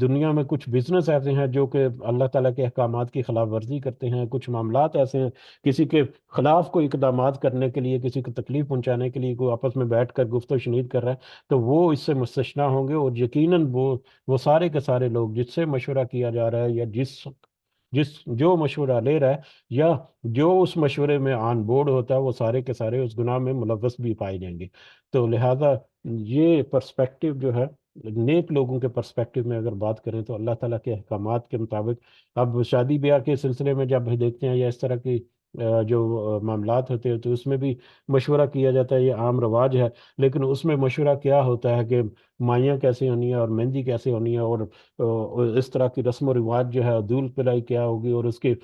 دنیا میں کچھ بزنس ایسے ہیں جو کہ اللہ تعالیٰ کے احکامات کی خلاف ورزی کرتے ہیں، کچھ معاملات ایسے ہیں کسی کے خلاف کوئی اقدامات کرنے کے لیے، کسی کو تکلیف پہنچانے کے لیے کوئی آپس میں بیٹھ کر گفت و شنید کر رہا ہے، تو وہ اس سے مستثنیٰ ہوں گے۔ اور یقیناً وہ سارے کے سارے لوگ جس سے مشورہ کیا جا رہا ہے، یا جو مشورہ لے رہا ہے، یا جو اس مشورے میں آن بورڈ ہوتا ہے، وہ سارے کے سارے اس گناہ میں ملوث بھی پائے جائیں گے۔ تو لہٰذا یہ پرسپیکٹیو جو ہے، نیک لوگوں کے پرسپیکٹیو میں اگر بات کریں تو اللہ تعالیٰ کے احکامات کے مطابق، اب شادی بیاہ کے سلسلے میں جب دیکھتے ہیں یا اس طرح کی جو معاملات ہوتے ہیں، تو اس میں بھی مشورہ کیا جاتا ہے، یہ عام رواج ہے۔ لیکن اس میں مشورہ کیا ہوتا ہے کہ مائیاں کیسے ہونی ہے، اور مہندی کیسے ہونی ہے، اور اس طرح کی رسم و رواج جو ہے، دول پلائی کیا ہوگی، اور اس کے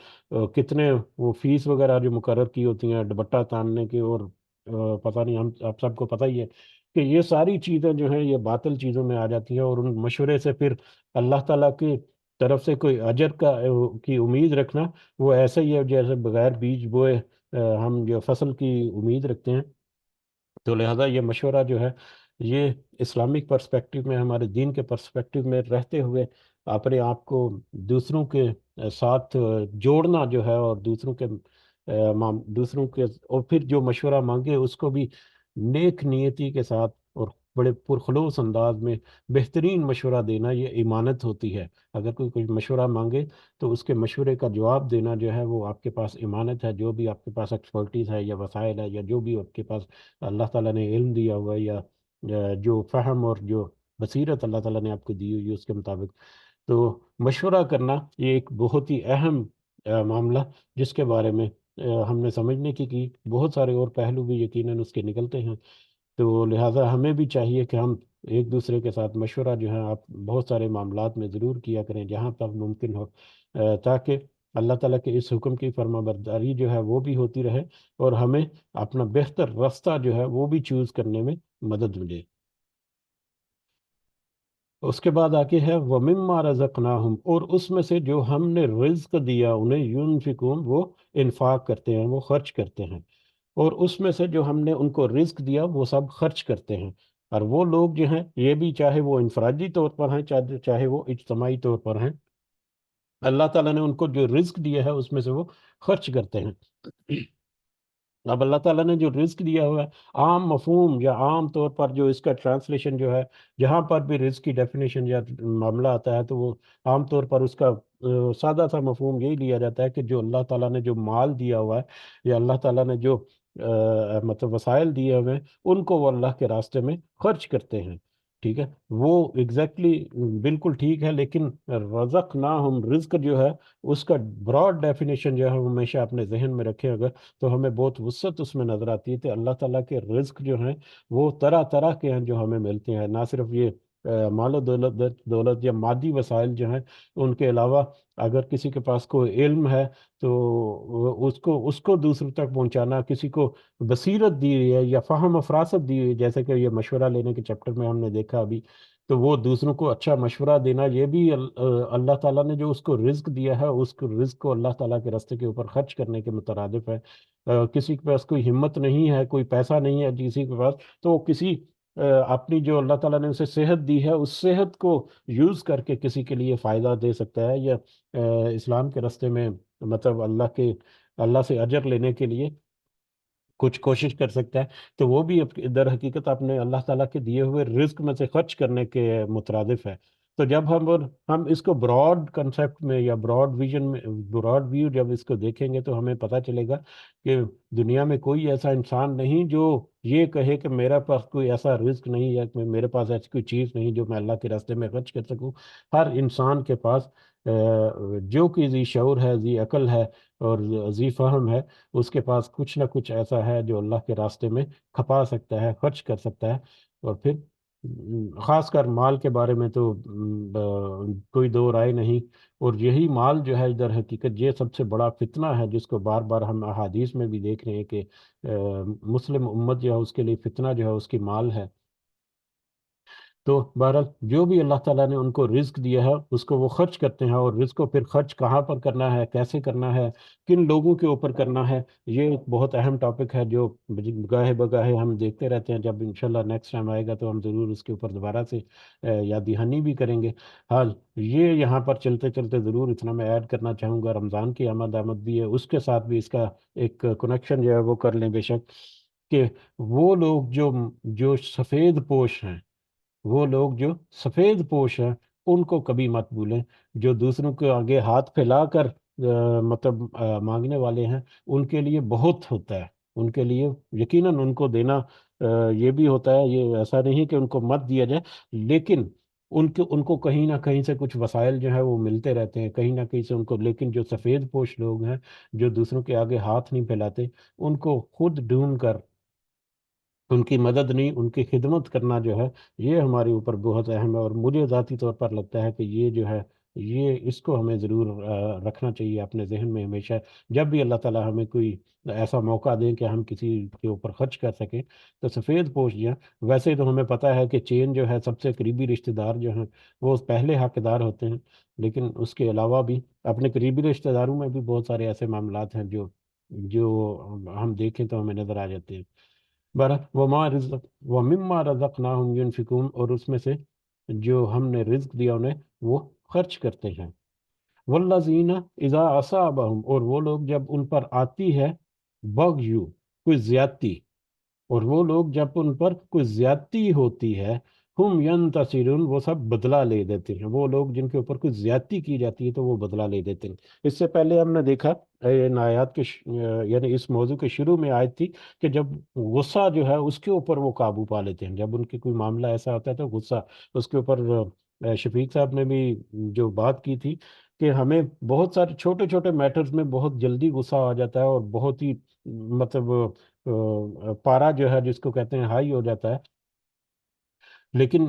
کتنے وہ فیس وغیرہ جو مقرر کی ہوتی ہیں دوپٹہ تاننے کی، اور پتہ نہیں، ہم آپ سب کو پتہ ہی ہے کہ یہ ساری چیزیں جو ہیں یہ باطل چیزوں میں آ جاتی ہیں، اور ان مشورے سے پھر اللہ تعالیٰ کی طرف سے کوئی اجر کی امید رکھنا، وہ ایسا ہی ہے جیسے بغیر بیج بوئے ہم جو فصل کی امید رکھتے ہیں۔ تو لہذا یہ مشورہ جو ہے، یہ اسلامک پرسپیکٹیو میں، ہمارے دین کے پرسپیکٹیو میں رہتے ہوئے اپنے آپ کو دوسروں کے ساتھ جوڑنا جو ہے، اور دوسروں کے اور پھر جو مشورہ مانگے اس کو بھی نیک نیتی کے ساتھ اور بڑے پرخلوص انداز میں بہترین مشورہ دینا، یہ ایمانت ہوتی ہے۔ اگر کوئی مشورہ مانگے تو اس کے مشورے کا جواب دینا جو ہے، وہ آپ کے پاس ایمانت ہے۔ جو بھی آپ کے پاس ایکسپرٹیز ہے یا وسائل ہے، یا جو بھی آپ کے پاس اللہ تعالیٰ نے علم دیا ہوا ہے، یا جو فہم اور جو بصیرت اللہ تعالیٰ نے آپ کو دی ہوئی ہے، اس کے مطابق تو مشورہ کرنا یہ ایک بہت ہی اہم معاملہ، جس کے بارے میں ہم نے سمجھنے کی بہت سارے اور پہلو بھی یقیناً اس کے نکلتے ہیں۔ تو لہٰذا ہمیں بھی چاہیے کہ ہم ایک دوسرے کے ساتھ مشورہ جو ہے آپ بہت سارے معاملات میں ضرور کیا کریں جہاں تک ممکن ہو، تاکہ اللہ تعالیٰ کے اس حکم کی فرما برداری جو ہے وہ بھی ہوتی رہے، اور ہمیں اپنا بہتر راستہ جو ہے وہ بھی چوز کرنے میں مدد ملے۔ اس کے بعد آگے ہے وَمِمَّا رَزَقْنَاهُمْ، اور اس میں سے جو ہم نے رزق دیا انہیں، يُنْفِقُونَ، وہ انفاق کرتے ہیں، وہ خرچ کرتے ہیں۔ اور اس میں سے جو ہم نے ان کو رزق دیا وہ سب خرچ کرتے ہیں۔ اور وہ لوگ جو ہیں، یہ بھی چاہے وہ انفرادی طور پر ہیں، چاہے وہ اجتماعی طور پر ہیں، اللہ تعالیٰ نے ان کو جو رزق دیا ہے اس میں سے وہ خرچ کرتے ہیں۔ اب اللہ تعالیٰ نے جو رزق دیا ہوا ہے، عام مفہوم یا عام طور پر جو اس کا ٹرانسلیشن جو ہے، جہاں پر بھی رزق کی ڈیفینیشن یا معاملہ آتا ہے، تو وہ عام طور پر اس کا سادہ سا مفہوم یہی لیا جاتا ہے کہ جو اللہ تعالیٰ نے جو مال دیا ہوا ہے، یا اللہ تعالیٰ نے جو مطلب وسائل دیے ہوئے ہیں، ان کو وہ اللہ کے راستے میں خرچ کرتے ہیں۔ ٹھیک ہے، وہ ایگزیکٹلی بالکل ٹھیک ہے، لیکن رزق رزق جو ہے، اس کا براڈ ڈیفینیشن جو ہے وہ ہمیشہ اپنے ذہن میں رکھیں اگر، تو ہمیں بہت وسعت اس میں نظر آتی ہے کہ اللہ تعالیٰ کے رزق جو ہیں وہ طرح طرح کے ہیں جو ہمیں ملتے ہیں، نہ صرف یہ مال و دولت یا مادی وسائل جو ہیں، ان کے علاوہ اگر کسی کے پاس کوئی علم ہے تو اس کو دوسروں تک پہنچانا، کسی کو بصیرت دی ہوئی ہے یا فہم و فراست دی ہوئی ہے، جیسے کہ یہ مشورہ لینے کے چیپٹر میں ہم نے دیکھا ابھی، تو وہ دوسروں کو اچھا مشورہ دینا، یہ بھی اللہ تعالیٰ نے جو اس کو رزق دیا ہے، اس کو رزق کو اللہ تعالیٰ کے راستے کے اوپر خرچ کرنے کے مترادف ہے۔ کسی کے پاس کوئی ہمت نہیں ہے، کوئی پیسہ نہیں ہے کسی کے پاس، تو وہ کسی اپنی جو اللہ تعالیٰ نے اسے صحت دی ہے، اس صحت کو یوز کر کے کسی کے لیے فائدہ دے سکتا ہے، یا اسلام کے راستے میں مطلب اللہ سے اجر لینے کے لیے کچھ کوشش کر سکتا ہے، تو وہ بھی در حقیقت اپنے اللہ تعالیٰ کے دیے ہوئے رزق میں سے خرچ کرنے کے مترادف ہے۔ تو جب ہم اس کو براڈ کنسیپٹ میں یا براڈ ویژن میں، براڈ ویو جب اس کو دیکھیں گے، تو ہمیں پتہ چلے گا کہ دنیا میں کوئی ایسا انسان نہیں جو یہ کہے کہ میرا پاس کوئی ایسا رزق نہیں ہے، کہ میرے پاس ایسی کوئی چیز نہیں جو میں اللہ کے راستے میں خرچ کر سکوں۔ ہر انسان کے پاس جو کہ ذی شعور ہے، ذی عقل ہے، اور ذی فہم ہے، اس کے پاس کچھ نہ کچھ ایسا ہے جو اللہ کے راستے میں کھپا سکتا ہے، خرچ کر سکتا ہے۔ اور پھر خاص کر مال کے بارے میں تو کوئی دو رائے نہیں۔ اور یہی مال جو ہے در حقیقت یہ سب سے بڑا فتنہ ہے، جس کو بار بار ہم احادیث میں بھی دیکھ رہے ہیں کہ مسلم امت جو ہے اس کے لیے فتنہ جو ہے اس کی مال ہے۔ تو بہرحال جو بھی اللہ تعالیٰ نے ان کو رزق دیا ہے اس کو وہ خرچ کرتے ہیں، اور رزق کو پھر خرچ کہاں پر کرنا ہے، کیسے کرنا ہے، کن لوگوں کے اوپر کرنا ہے، یہ ایک بہت اہم ٹاپک ہے جو گاہے بگاہے ہم دیکھتے رہتے ہیں۔ جب انشاءاللہ نیکسٹ ٹائم آئے گا تو ہم ضرور اس کے اوپر دوبارہ سے یاد دہانی بھی کریں گے۔ حال یہ یہاں پر چلتے چلتے ضرور اتنا میں ایڈ کرنا چاہوں گا، رمضان کی آمد بھی ہے، اس کے ساتھ بھی اس کا ایک کنیکشن جو ہے وہ کر لیں بے شک، کہ وہ لوگ جو سفید پوش ہیں، وہ لوگ جو سفید پوش ہیں ان کو کبھی مت بھولیں۔ جو دوسروں کے آگے ہاتھ پھیلا کر مطلب مانگنے والے ہیں، ان کے لیے بہت ہوتا ہے، ان کے لیے یقیناً ان کو دینا یہ بھی ہوتا ہے، یہ ایسا نہیں کہ ان کو مت دیا جائے، لیکن ان کو کہیں نہ کہیں سے کچھ وسائل جو ہے وہ ملتے رہتے ہیں، کہیں نہ کہیں سے ان کو۔ لیکن جو سفید پوش لوگ ہیں، جو دوسروں کے آگے ہاتھ نہیں پھیلاتے، ان کو خود ڈھونڈ کر ان کی مدد نہیں، ان کی خدمت کرنا جو ہے یہ ہمارے اوپر بہت اہم ہے، اور مجھے ذاتی طور پر لگتا ہے کہ یہ جو ہے یہ اس کو ہمیں ضرور رکھنا چاہیے اپنے ذہن میں ہمیشہ، جب بھی اللہ تعالیٰ ہمیں کوئی ایسا موقع دیں کہ ہم کسی کے اوپر خرچ کر سکیں تو سفید پوش جو ہیں، ویسے تو ہمیں پتہ ہے کہ چین جو ہے سب سے قریبی رشتہ دار جو ہیں وہ پہلے حقدار ہوتے ہیں، لیکن اس کے علاوہ بھی اپنے قریبی رشتہ داروں میں بھی بہت سارے ایسے معاملات ہیں جو ہم دیکھیں تو ہمیں نظر آ جاتے ہیں۔ بارہ وَمِمَّا رَزَقْنَاهُمْ يُنْفِقُونَ، اور اس میں سے جو ہم نے رزق دیا انہیں وہ خرچ کرتے ہیں۔ وَالَّذِينَ إِذَا أَصَابَهُمْ، اور وہ لوگ جب ان پر آتی ہے بغیو، کوئی زیادتی، اور وہ لوگ جب ان پر کوئی زیادتی ہوتی ہے، ہم ینتصرون، وہ سب بدلہ لے دیتے ہیں۔ وہ لوگ جن کے اوپر کوئی زیادتی کی جاتی ہے تو وہ بدلہ لے دیتے ہیں۔ اس سے پہلے ہم نے دیکھا ان آیات کے یعنی اس موضوع کے شروع میں آیت تھی کہ جب غصہ جو ہے اس کے اوپر وہ قابو پا لیتے ہیں، جب ان کی کوئی معاملہ ایسا ہوتا ہے تو غصہ اس کے اوپر شفیق صاحب نے بھی جو بات کی تھی کہ ہمیں بہت سارے چھوٹے چھوٹے میٹرز میں بہت جلدی غصہ آ جاتا ہے، اور بہت ہی مطلب پارا جو ہے جس کو کہتے ہیں ہائی ہو جاتا ہے، لیکن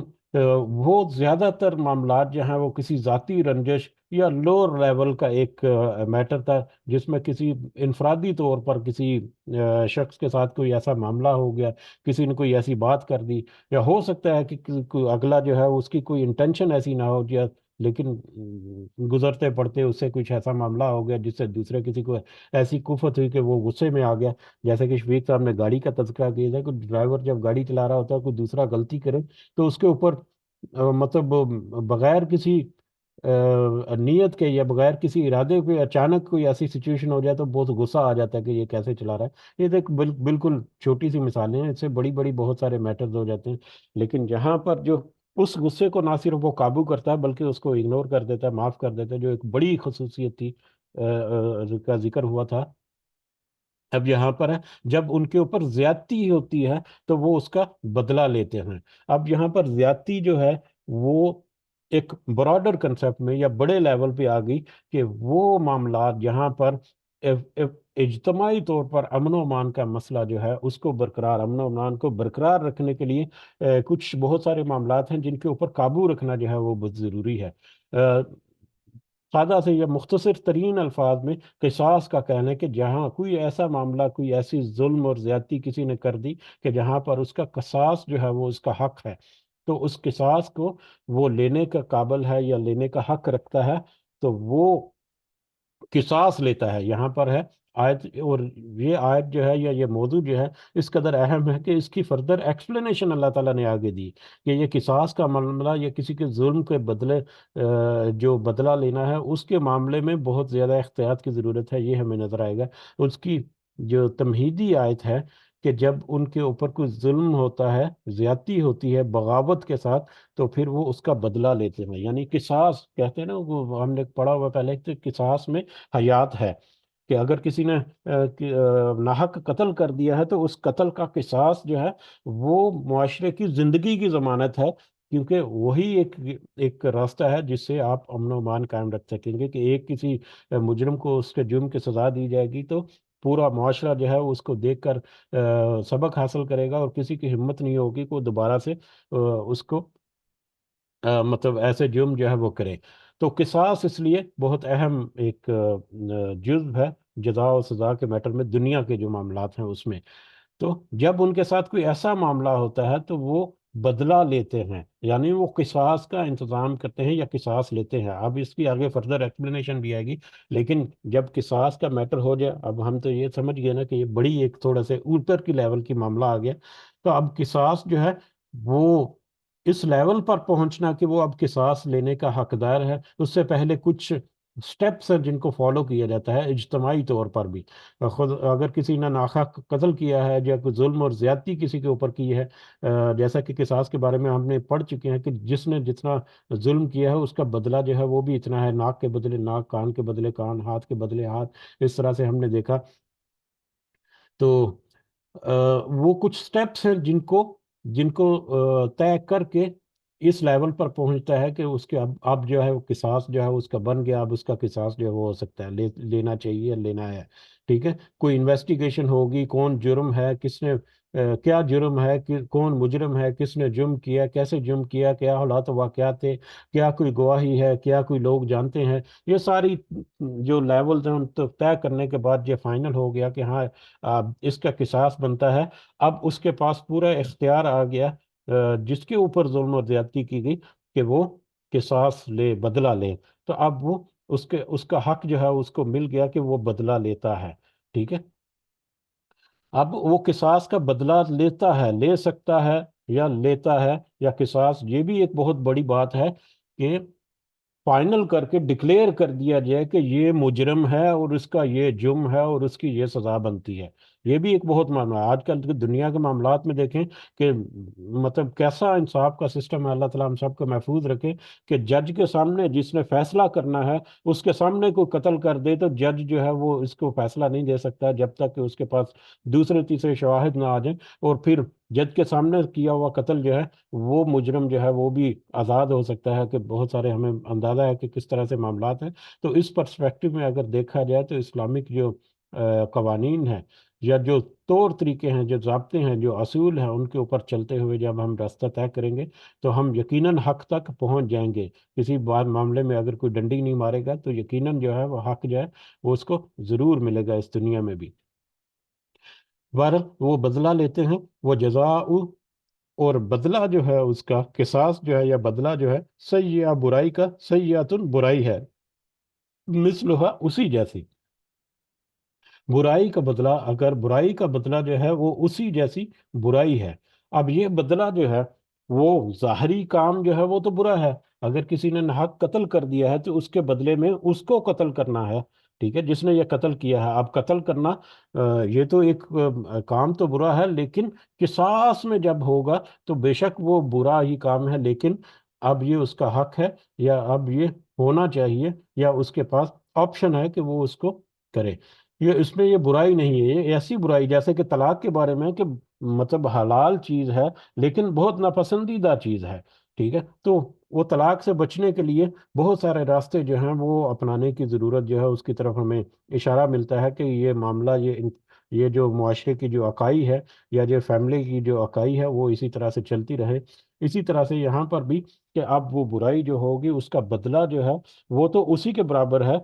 وہ زیادہ تر معاملات جو ہیں وہ کسی ذاتی رنجش یا لوور لیول کا ایک میٹر تھا، جس میں کسی انفرادی طور پر کسی شخص کے ساتھ کوئی ایسا معاملہ ہو گیا، کسی نے کوئی ایسی بات کر دی، یا ہو سکتا ہے کہ کوئی اگلا جو ہے اس کی کوئی انٹینشن ایسی نہ ہو جائے، لیکن گزرتے پڑتے اس سے کچھ ایسا معاملہ ہو گیا جس سے دوسرے کسی کو ایسی کفت ہوئی کہ وہ غصے میں آ گیا۔ جیسے کہ شفیق صاحب نے گاڑی کا تذکرہ کیا تھا کہ ڈرائیور جب گاڑی چلا رہا ہوتا ہے کوئی دوسرا غلطی کرے تو اس کے اوپر مطلب بغیر کسی نیت کے یا بغیر کسی ارادے کے اچانک کوئی ایسی سچویشن ہو جائے تو بہت غصہ آ جاتا ہے کہ یہ کیسے چلا رہا ہے۔ یہ دیکھ بالکل چھوٹی سی مثالیں ہیں، اس سے بڑی بڑی بہت سارے میٹرز ہو جاتے ہیں، لیکن جہاں پر جو اس غصے کو نہ صرف وہ قابو کرتا ہے بلکہ اس کو اگنور کر دیتا ہے، معاف کر دیتا ہے، جو ایک بڑی خصوصیت تھی کا ذکر ہوا تھا، اب یہاں پر ہے جب ان کے اوپر زیادتی ہوتی ہے تو وہ اس کا بدلہ لیتے ہیں۔ اب یہاں پر زیادتی جو ہے وہ ایک براڈر کنسپٹ میں یا بڑے لیول پہ آ گئی، کہ وہ معاملات جہاں پر اجتماعی طور پر امن و امان کا مسئلہ جو ہے اس کو برقرار، امن و امان کو برقرار رکھنے کے لیے کچھ بہت سارے معاملات ہیں جن کے اوپر قابو رکھنا جو ہے وہ بہت ضروری ہے۔ سادہ سے یا مختصر ترین الفاظ میں قصاص کا کہنا ہے کہ جہاں کوئی ایسا معاملہ، کوئی ایسی ظلم اور زیادتی کسی نے کر دی کہ جہاں پر اس کا قصاص جو ہے وہ اس کا حق ہے، تو اس قصاص کو وہ لینے کا قابل ہے یا لینے کا حق رکھتا ہے، تو وہ قصاص لیتا ہے۔ یہاں پر ہے آیت، اور یہ آیت جو ہے یا یہ موضوع جو ہے اس قدر اہم ہے کہ اس کی فردر ایکسپلینیشن اللہ تعالیٰ نے آگے دی کہ یہ قصاص کا معاملہ یا کسی کے ظلم کے بدلے جو بدلہ لینا ہے اس کے معاملے میں بہت زیادہ احتیاط کی ضرورت ہے، یہ ہمیں نظر آئے گا۔ اس کی جو تمہیدی آیت ہے کہ جب ان کے اوپر کوئی ظلم ہوتا ہے، زیادتی ہوتی ہے بغاوت کے ساتھ، تو پھر وہ اس کا بدلہ لیتے ہیں، یعنی قصاص کہتے ہیں نا، وہ ہم نے پڑھا ہوا پہلے کہ قصاص میں حیات ہے، کہ اگر کسی نے ناحق قتل کر دیا ہے تو اس قتل کا قصاص جو ہے وہ معاشرے کی زندگی کی ضمانت ہے، کیونکہ وہی ایک راستہ ہے جس سے آپ امن و امان قائم رکھ سکیں گے، کہ ایک کسی مجرم کو اس کے جرم کی سزا دی جائے گی تو پورا معاشرہ جو ہے اس کو دیکھ کر سبق حاصل کرے گا، اور کسی کی ہمت نہیں ہوگی کہ وہ دوبارہ سے اس کو مطلب ایسے جرم جو ہے وہ کرے۔ تو قصاص اس لیے بہت اہم ایک جزو ہے جزا و سزا کے میٹر میں، دنیا کے جو معاملات ہیں اس میں۔ تو جب ان کے ساتھ کوئی ایسا معاملہ ہوتا ہے تو وہ بدلہ لیتے ہیں، یعنی وہ قصاص کا انتظام کرتے ہیں یا قصاص لیتے ہیں۔ اب اس کی آگے فردر ایکسپلینیشن بھی آئے گی، لیکن جب قصاص کا میٹر ہو جائے، اب ہم تو یہ سمجھ گئے نا کہ یہ بڑی ایک تھوڑا سے اوپر کی لیول کی معاملہ آ گیا، تو اب قصاص جو ہے وہ اس لیول پر پہنچنا کہ وہ اب قصاص لینے کا حقدار ہے، اس سے پہلے کچھ سٹیپس ہیں جن کو فالو کیا جاتا ہے اجتماعی طور پر بھی۔ خود اگر کسی نے ناحق قتل کیا ہے یا کوئی ظلم اور زیادتی کسی کے اوپر کی ہے، جیسا کہ قصاص کے بارے میں ہم نے پڑھ چکے ہیں کہ جس نے جتنا ظلم کیا ہے اس کا بدلہ جو ہے وہ بھی اتنا ہے، ناک کے بدلے ناک، کان کے بدلے کان، ہاتھ کے بدلے ہاتھ، اس طرح سے ہم نے دیکھا۔ تو آ، وہ کچھ سٹیپس ہیں جن کو طے کر کے اس لیول پر پہنچتا ہے کہ اس کے اب جو ہے وہ قصاص جو ہے اس کا بن گیا، اب اس کا قصاص جو ہے وہ ہو سکتا ہے، لینا چاہیے، لینا ہے، ٹھیک ہے۔ کوئی انویسٹیگیشن ہوگی، کون جرم ہے، کس نے کیا جرم ہے، کون مجرم ہے، کس نے جرم کیا، کیسے جرم کیا، کیا حالات و واقعات تھے، کیا کوئی گواہی ہے، کیا کوئی لوگ جانتے ہیں، یہ ساری جو لیولز ہیں ان کو طے کرنے کے بعد یہ فائنل ہو گیا کہ ہاں اس کا قصاص بنتا ہے۔ اب اس کے پاس پورا اختیار آ گیا، جس کے اوپر ظلم اور زیادتی کی گئی، کہ وہ قصاص لے، بدلہ لے۔ تو اب وہ اس کا حق جو ہے اس کو مل گیا کہ وہ بدلہ لیتا ہے، ٹھیک ہے۔ اب وہ قصاص کا بدلہ لیتا ہے، لے سکتا ہے یا لیتا ہے، یا قصاص، یہ بھی ایک بہت بڑی بات ہے کہ فائنل کر کے ڈکلیئر کر دیا جائے کہ یہ مجرم ہے اور اس کا یہ جرم ہے اور اس کی یہ سزا بنتی ہے۔ یہ بھی ایک بہت معاملہ ہے آج کل کی دنیا کے معاملات میں، دیکھیں کہ مطلب کیسا انصاف کا سسٹم ہے۔ اللہ تعالیٰ ہم سب کو محفوظ رکھے کہ جج کے سامنے جس نے فیصلہ کرنا ہے، اس کے سامنے کوئی قتل کر دے تو جج جو ہے وہ اس کو فیصلہ نہیں دے سکتا جب تک کہ اس کے پاس دوسرے تیسرے شواہد نہ آ جائیں، اور پھر جج کے سامنے کیا ہوا قتل جو ہے وہ مجرم جو ہے وہ بھی آزاد ہو سکتا ہے، کہ بہت سارے ہمیں اندازہ ہے کہ کس طرح سے معاملات ہیں۔ تو اس پرسپیکٹو میں اگر دیکھا جائے تو اسلامک جو قوانین ہیں، یا جو طور طریقے ہیں، جو ضابطے ہیں، جو اصول ہیں، ان کے اوپر چلتے ہوئے جب ہم راستہ طے کریں گے تو ہم یقیناً حق تک پہنچ جائیں گے۔ کسی بات معاملے میں اگر کوئی ڈنڈی نہیں مارے گا تو یقیناً جو ہے وہ حق جو ہے وہ اس کو ضرور ملے گا اس دنیا میں بھی۔ بہرحال وہ بدلہ لیتے ہیں، وہ جزاء، اور بدلہ جو ہے اس کا قصاص جو ہے یا بدلہ جو ہے، سیئہ برائی کا، سیئاتن برائی ہے، مثلها اسی جیسی، برائی کا بدلہ، اگر برائی کا بدلہ جو ہے وہ اسی جیسی برائی ہے۔ اب یہ بدلہ جو ہے وہ ظاہری کام جو ہے وہ تو برا ہے، اگر کسی نے ناحق قتل کر دیا ہے تو اس کے بدلے میں اس کو قتل کرنا ہے، ٹھیک ہے، جس نے یہ قتل کیا ہے۔ اب قتل کرنا یہ تو ایک کام تو برا ہے، لیکن قصاص میں جب ہوگا تو بے شک وہ برا ہی کام ہے، لیکن اب یہ اس کا حق ہے، یا اب یہ ہونا چاہیے، یا اس کے پاس آپشن ہے کہ وہ اس کو کرے۔ اس میں یہ برائی نہیں ہے، یہ ایسی برائی جیسے کہ طلاق کے بارے میں، کہ مطلب حلال چیز ہے لیکن بہت ناپسندیدہ چیز ہے، ٹھیک ہے۔ تو وہ طلاق سے بچنے کے لیے بہت سارے راستے جو ہیں وہ اپنانے کی ضرورت جو ہے اس کی طرف ہمیں اشارہ ملتا ہے، کہ یہ معاملہ، یہ جو معاشرے کی جو اکائی ہے، یا جو فیملی کی جو اکائی ہے، وہ اسی طرح سے چلتی رہے۔ اسی طرح سے یہاں پر بھی، کہ اب وہ برائی جو ہوگی اس کا بدلہ جو ہے وہ تو اسی کے برابر ہے،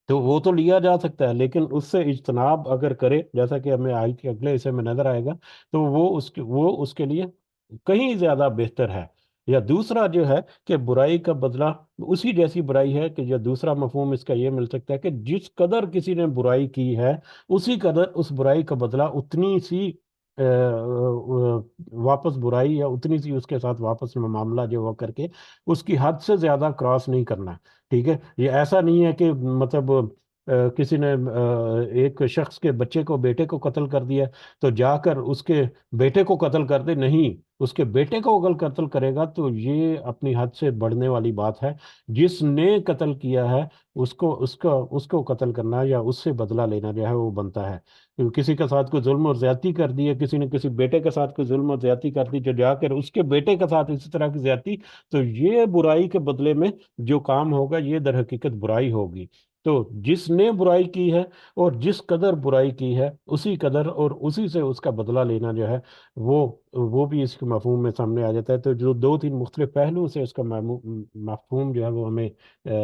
تو وہ تو لیا جا سکتا ہے، لیکن اس سے اجتناب اگر کرے، جیسا کہ ہمیں آئی کے اگلے حصے میں نظر آئے گا، تو وہ اس کے لیے کہیں زیادہ بہتر ہے۔ یا دوسرا جو ہے کہ برائی کا بدلہ اسی جیسی برائی ہے، کہ یا دوسرا مفہوم اس کا یہ مل سکتا ہے کہ جس قدر کسی نے برائی کی ہے اسی قدر اس برائی کا بدلہ اتنی سی واپس برائی، یا اتنی سی اس کے ساتھ واپس میں معاملہ جو وہ کر کے اس کی حد سے زیادہ کراس نہیں کرنا، ٹھیک ہے۔ یہ ایسا نہیں ہے کہ مطلب کسی نے ایک شخص کے بچے کو، بیٹے کو قتل کر دیا تو جا کر اس کے بیٹے کو قتل کر دے، نہیں، اس کے بیٹے کو اگر قتل کرے گا تو یہ اپنی حد سے بڑھنے والی بات ہے۔ جس نے قتل کیا ہے اس کو قتل کرنا یا اس سے بدلہ لینا جو ہے وہ بنتا ہے۔ کسی کے ساتھ کوئی ظلم اور زیادتی کر دی ہے، کسی نے کسی بیٹے کے ساتھ کوئی ظلم اور زیادتی کر دی، جو جا کر اس کے بیٹے کے ساتھ اسی طرح کی زیادتی، تو یہ برائی کے بدلے میں جو کام ہوگا یہ در حقیقت برائی ہوگی۔ تو جس نے برائی کی ہے اور جس قدر برائی کی ہے اسی قدر اور اسی سے اس کا بدلہ لینا جو ہے وہ وہ بھی اس کے مفہوم میں سامنے آ جاتا ہے۔ تو جو دو تین مختلف پہلو سے اس کا مفہوم جو ہے وہ ہمیں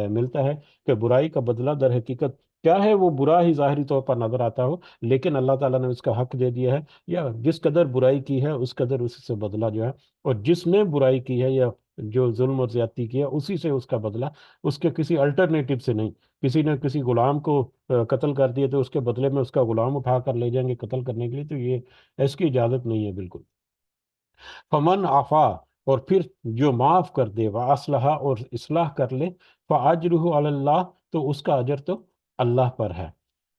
ملتا ہے، کہ برائی کا بدلہ در حقیقت چاہے وہ برا ہی ظاہری طور پر نظر آتا ہو، لیکن اللہ تعالیٰ نے اس کا حق دے دیا ہے، یا جس قدر برائی کی ہے اس قدر اس سے بدلہ جو ہے، اور جس نے برائی کی ہے یا جو ظلم اور زیادتی کی ہے اسی سے اس کا بدلہ، اس کے کسی الٹرنیٹو سے نہیں۔ کسی نے کسی غلام کو قتل کر دیا تو اس کے بدلے میں اس کا غلام اٹھا کر لے جائیں گے قتل کرنے کے لیے، تو یہ اس کی اجازت نہیں ہے بالکل۔ فمن عفا، اور پھر جو معاف کر دے، وَأَصْلَحَ، اور اصلاح کر لے، فَأَجْرُهُ عَلَى اللَّهِ، تو اس کا اجر تو اللہ پر ہے۔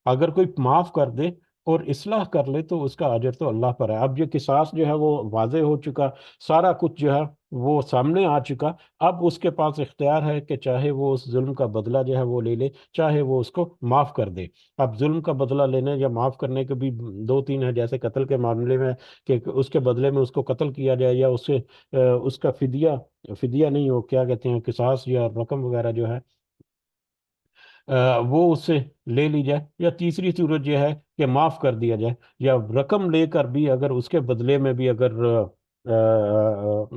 اگر کوئی معاف کر دے اور اصلاح کر لے تو اس کا اجر تو اللہ پر ہے۔ اب یہ قصاص جو ہے وہ واضح ہو چکا، سارا کچھ جو ہے وہ سامنے آ چکا، اب اس کے پاس اختیار ہے کہ چاہے وہ اس ظلم کا بدلہ جو ہے وہ لے لے، چاہے وہ اس کو معاف کر دے۔ اب ظلم کا بدلہ لینے یا معاف کرنے کے بھی دو تین ہیں، جیسے قتل کے معاملے میں کہ اس کے بدلے میں اس کو قتل کیا جائے، یا اس سے اس کا فدیہ، فدیہ نہیں، وہ کیا کہتے ہیں، قصاص یا رقم وغیرہ جو ہے وہ اس سے لے لی جائے، یا تیسری صورت یہ ہے کہ معاف کر دیا جائے، یا رقم لے کر بھی اگر اس کے بدلے میں بھی اگر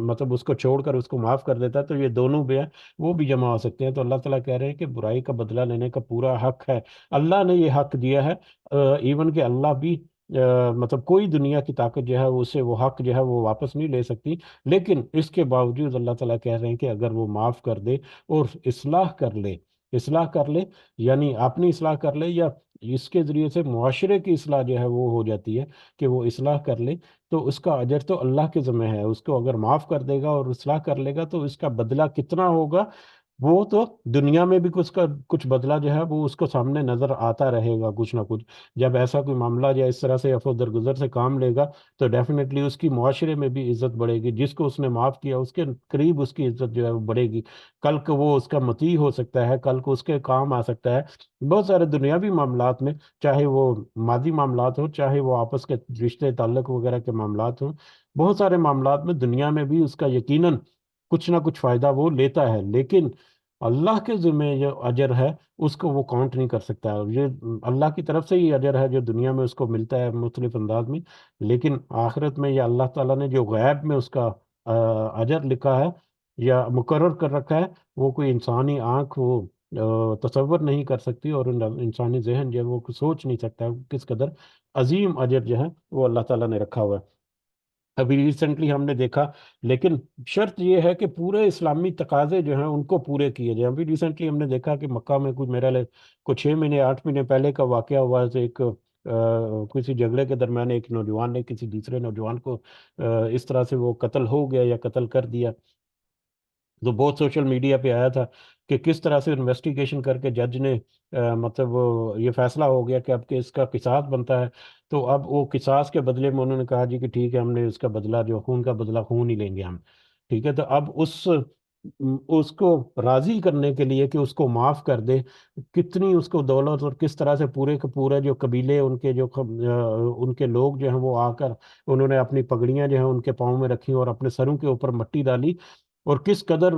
مطلب اس کو چھوڑ کر اس کو معاف کر دیتا ہے تو یہ دونوں بھی ہیں، وہ بھی جمع ہو سکتے ہیں۔ تو اللہ تعالیٰ کہہ رہے ہیں کہ برائی کا بدلہ لینے کا پورا حق ہے، اللہ نے یہ حق دیا ہے، ایون کہ اللہ بھی مطلب کوئی دنیا کی طاقت جو ہے اسے وہ حق جو ہے وہ واپس نہیں لے سکتی، لیکن اس کے باوجود اللہ تعالیٰ کہہ رہے ہیں کہ اگر وہ معاف کر دے اور اصلاح کر لے، اصلاح کر لے یعنی اپنی اصلاح کر لے، یا اس کے ذریعے سے معاشرے کی اصلاح جو ہے وہ ہو جاتی ہے کہ وہ اصلاح کر لے، تو اس کا اجر تو اللہ کے ذمہ ہے۔ اس کو اگر معاف کر دے گا اور اصلاح کر لے گا تو اس کا بدلہ کتنا ہوگا وہ تو دنیا میں بھی کچھ بدلہ جو ہے وہ اس کو سامنے نظر آتا رہے گا کچھ نہ کچھ۔ جب ایسا کوئی معاملہ یا اس طرح سے افو درگزر سے کام لے گا تو ڈیفینیٹلی اس کی معاشرے میں بھی عزت بڑھے گی، جس کو اس نے معاف کیا اس کے قریب اس کی عزت جو ہے وہ بڑھے گی، کل کو وہ اس کا مطیع ہو سکتا ہے، کل کو اس کے کام آ سکتا ہے بہت سارے دنیاوی معاملات میں، چاہے وہ مادی معاملات ہوں، چاہے وہ آپس کے رشتے تعلق وغیرہ کے معاملات ہوں، بہت سارے معاملات میں دنیا میں بھی اس کا یقیناً کچھ نہ کچھ فائدہ وہ لیتا ہے، لیکن اللہ کے ذمہ جو اجر ہے اس کو وہ کاؤنٹ نہیں کر سکتا۔ یہ اللہ کی طرف سے ہی اجر ہے جو دنیا میں اس کو ملتا ہے مختلف انداز میں، لیکن آخرت میں یا اللہ تعالیٰ نے جو غیب میں اس کا اجر لکھا ہے یا مقرر کر رکھا ہے، وہ کوئی انسانی آنکھ وہ تصور نہیں کر سکتی، اور انسانی ذہن جو ہے وہ سوچ نہیں سکتا کس قدر عظیم اجر جو ہے وہ اللہ تعالیٰ نے رکھا ہوا ہے۔ ابھی ریسنٹلی ہم نے دیکھا، لیکن شرط یہ ہے کہ پورے اسلامی تقاضے جو ہیں ان کو پورے کیے جائیں۔ ابھی ریسنٹلی ہم نے دیکھا کہ مکہ میں کچھ میرا کچھ 6 مہینے 8 مہینے پہلے کا واقعہ ہوا ہے، ایک کسی جھگڑے کے درمیان ایک نوجوان نے کسی دوسرے نوجوان کو اس طرح سے وہ قتل ہو گیا یا قتل کر دیا، تو بہت سوشل میڈیا پہ آیا تھا کہ کس طرح سے انویسٹیگیشن کر کے جج نے مطلب یہ فیصلہ ہو گیا کہ اب کہ اس کا قصاص بنتا ہے، تو اب وہ قصاص کے بدلے میں انہوں نے کہا جی کہ ٹھیک ہے ہم نے اس کا بدلہ جو خون کا بدلہ خون ہی لیں گے ہم، ٹھیک ہے۔ تو اب اس کو راضی کرنے کے لیے کہ اس کو معاف کر دے، کتنی اس کو دولت اور کس طرح سے پورے کے پورے جو قبیلے ان کے جو ان کے لوگ جو ہیں وہ آ کر انہوں نے اپنی پگڑیاں جو ہیں ان کے پاؤں میں رکھی اور اپنے سروں کے اوپر مٹی ڈالی، اور کس قدر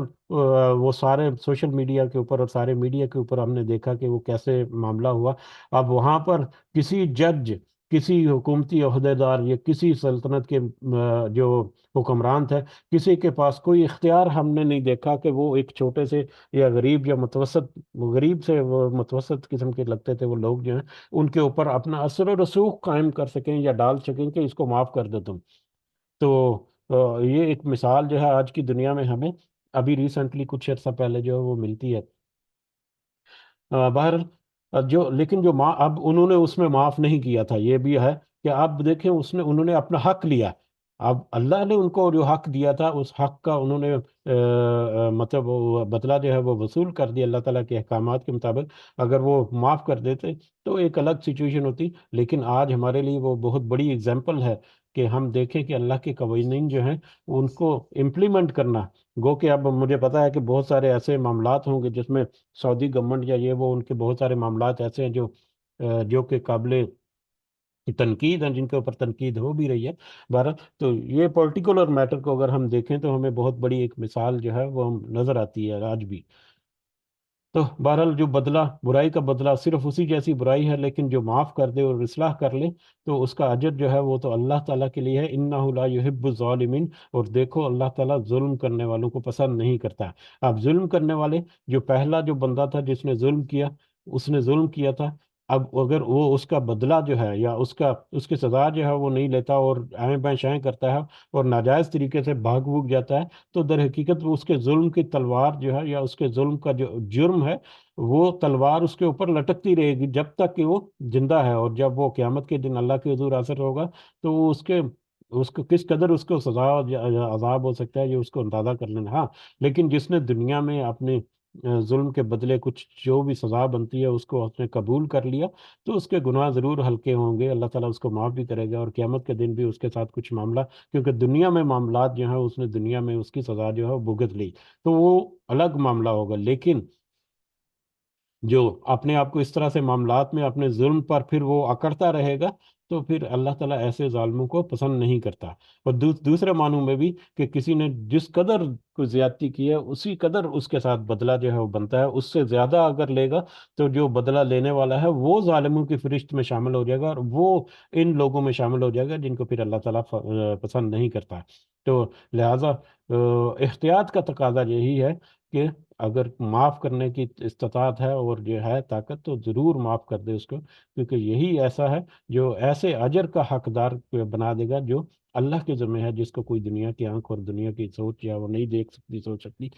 وہ سارے سوشل میڈیا کے اوپر اور سارے میڈیا کے اوپر ہم نے دیکھا کہ وہ کیسے معاملہ ہوا۔ اب وہاں پر کسی جج، کسی حکومتی عہدیدار یا کسی سلطنت کے جو حکمران تھے، کسی کے پاس کوئی اختیار ہم نے نہیں دیکھا کہ وہ ایک چھوٹے سے یا غریب یا متوسط، غریب سے وہ متوسط قسم کے لگتے تھے وہ لوگ جو ہیں، ان کے اوپر اپنا اثر و رسوخ قائم کر سکیں یا ڈال سکیں کہ اس کو معاف کر دو تم۔ تو یہ ایک مثال جو ہے آج کی دنیا میں ہمیں ابھی ریسنٹلی کچھ عرصہ پہلے جو ہے وہ ملتی ہے۔ بہر جو لیکن جو اب انہوں نے اس میں معاف نہیں کیا تھا، یہ بھی ہے کہ اب دیکھیں انہوں نے اپنا حق لیا، اب اللہ نے ان کو جو حق دیا تھا اس حق کا انہوں نے مطلب وہ بدلہ جو ہے وہ وصول کر دیا اللہ تعالیٰ کے احکامات کے مطابق۔ اگر وہ معاف کر دیتے تو ایک الگ سچویشن ہوتی، لیکن آج ہمارے لیے وہ بہت بڑی اگزامپل ہے کہ ہم دیکھیں کہ اللہ کے قوانین جو ہیں ان کو امپلیمنٹ کرنا، گو کہ اب مجھے پتا ہے کہ بہت سارے ایسے معاملات ہوں گے جس میں سعودی گورنمنٹ یا یہ وہ ان کے بہت سارے معاملات ایسے ہیں جو کہ قابل تنقید ہیں، جن کے اوپر تنقید ہو بھی رہی ہے بہرحال۔ تو یہ پرٹیکولر میٹر کو اگر ہم دیکھیں تو ہمیں بہت بڑی ایک مثال جو ہے وہ ہم نظر آتی ہے آج بھی۔ تو بہرحال جو بدلہ، برائی کا بدلہ صرف اسی جیسی برائی ہے، لیکن جو معاف کر دے اور اصلاح کر لے تو اس کا اجر جو ہے وہ تو اللہ تعالیٰ کے لیے ہے، انہ لا یحب الظالمین۔ اور دیکھو اللہ تعالیٰ ظلم کرنے والوں کو پسند نہیں کرتا۔ اب ظلم کرنے والے، جو پہلا جو بندہ تھا جس نے ظلم کیا، اس نے ظلم کیا تھا، اب اگر وہ اس کا بدلہ جو ہے یا اس کی سزا جو ہے وہ نہیں لیتا اور آئیں بائیں شائیں کرتا ہے اور ناجائز طریقے سے بھاگ بھوگ جاتا ہے، تو در حقیقت وہ اس کے ظلم کی تلوار جو ہے یا اس کے ظلم کا جو جرم ہے، وہ تلوار اس کے اوپر لٹکتی رہے گی جب تک کہ وہ زندہ ہے، اور جب وہ قیامت کے دن اللہ کے حضور حاضر ہوگا تو وہ اس کو کس قدر اس کو سزا یا عذاب ہو سکتا ہے یہ اس کو اندازہ کر لینا. ہاں، لیکن جس نے دنیا میں اپنے ظلم کے بدلے کچھ جو بھی سزا بنتی ہے اس کو اس نے قبول کر لیا، تو اس کے گناہ ضرور ہلکے ہوں گے، اللہ تعالیٰ اس کو معاف بھی کرے گا، اور قیامت کے دن بھی اس کے ساتھ کچھ معاملہ، کیونکہ دنیا میں معاملات جو ہیں اس نے دنیا میں اس کی سزا جو ہے وہ بھگت لی، تو وہ الگ معاملہ ہوگا. لیکن جو اپنے آپ کو اس طرح سے معاملات میں اپنے ظلم پر پھر وہ اکڑتا رہے گا، تو پھر اللہ تعالیٰ ایسے ظالموں کو پسند نہیں کرتا. اور دوسرے معنوں میں بھی کہ کسی نے جس قدر کوئی زیادتی کی ہے اسی قدر اس کے ساتھ بدلہ جو ہے وہ بنتا ہے، اس سے زیادہ اگر لے گا تو جو بدلہ لینے والا ہے وہ ظالموں کی فہرست میں شامل ہو جائے گا، اور وہ ان لوگوں میں شامل ہو جائے گا جن کو پھر اللہ تعالیٰ پسند نہیں کرتا. تو لہٰذا احتیاط کا تقاضا یہی ہے کہ اگر معاف کرنے کی استطاعت ہے اور جو ہے طاقت، تو ضرور معاف کر دے اس کو، کیونکہ یہی ایسا ہے جو ایسے اجر کا حقدار بنا دے گا جو اللہ کے ذمہ ہے، جس کو کوئی دنیا کی آنکھ اور دنیا کی سوچ یا وہ نہیں دیکھ سکتی سوچ سکتی.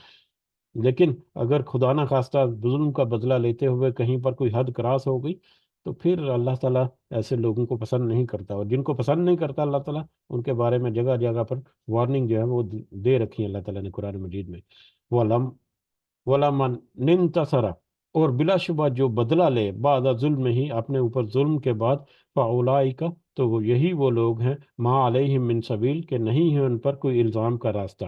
لیکن اگر خدا نہ خواستہ ظلم کا بدلہ لیتے ہوئے کہیں پر کوئی حد کراس ہو گئی، تو پھر اللہ تعالیٰ ایسے لوگوں کو پسند نہیں کرتا، اور جن کو پسند نہیں کرتا اللہ تعالیٰ ان کے بارے میں جگہ جگہ پر وارننگ جو ہے وہ دے رکھی ہے اللہ تعالیٰ نے قرآن مجید میں. وہ وَلَمَنْ نِنْتَصَرَ، اور بلا شبہ جو بدلہ لے بعد ظلم ہی، اپنے اوپر ظلم کے بعد، فَأُولَئِكَ، تو وہ یہی وہ لوگ ہیں، مَا عَلَيْهِم مِّن سَبِيلٍ، کہ نہیں ہے ان پر کوئی الزام کا راستہ.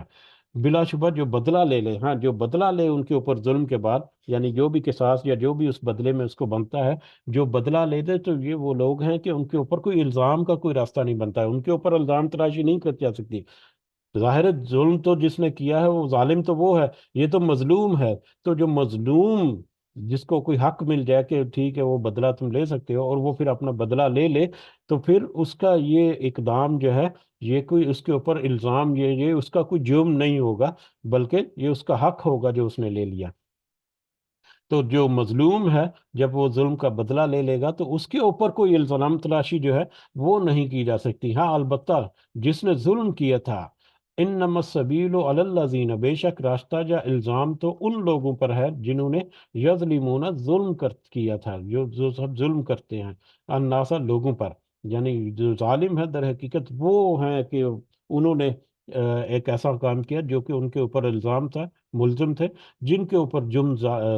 بلا شبہ جو بدلہ لے لے، ہاں جو بدلہ لے ان کے اوپر ظلم کے بعد، یعنی جو بھی قصاص یا جو بھی اس بدلے میں اس کو بنتا ہے، جو بدلہ لے دے، تو یہ وہ لوگ ہیں کہ ان کے اوپر کوئی الزام کا کوئی راستہ نہیں بنتا ہے، ان کے اوپر الزام تراشی نہیں کی جا سکتی. ظاہر ہے ظلم تو جس نے کیا ہے وہ ظالم تو وہ ہے، یہ تو مظلوم ہے. تو جو مظلوم جس کو کوئی حق مل جائے کہ ٹھیک ہے وہ بدلہ تم لے سکتے ہو، اور وہ پھر اپنا بدلہ لے لے، تو پھر اس کا یہ اقدام جو ہے، یہ کوئی اس کے اوپر الزام، یہ اس کا کوئی جرم نہیں ہوگا، بلکہ یہ اس کا حق ہوگا جو اس نے لے لیا. تو جو مظلوم ہے جب وہ ظلم کا بدلہ لے لے گا تو اس کے اوپر کوئی الزام تلاشی جو ہے وہ نہیں کی جا سکتی. ہاں البتہ جس نے ظلم کیا تھا، انما السبیل علی الذین، بے شک راستہ یا الزام تو ان لوگوں پر ہے جنہوں نے یظلمون ظلم کیا تھا، جو سب ظلم کرتے ہیں، الناس لوگوں پر. یعنی جو ظالم ہے در حقیقت وہ ہیں کہ انہوں نے ایک ایسا کام کیا جو کہ ان کے اوپر الزام تھا، ملزم تھے، جن کے اوپر جرم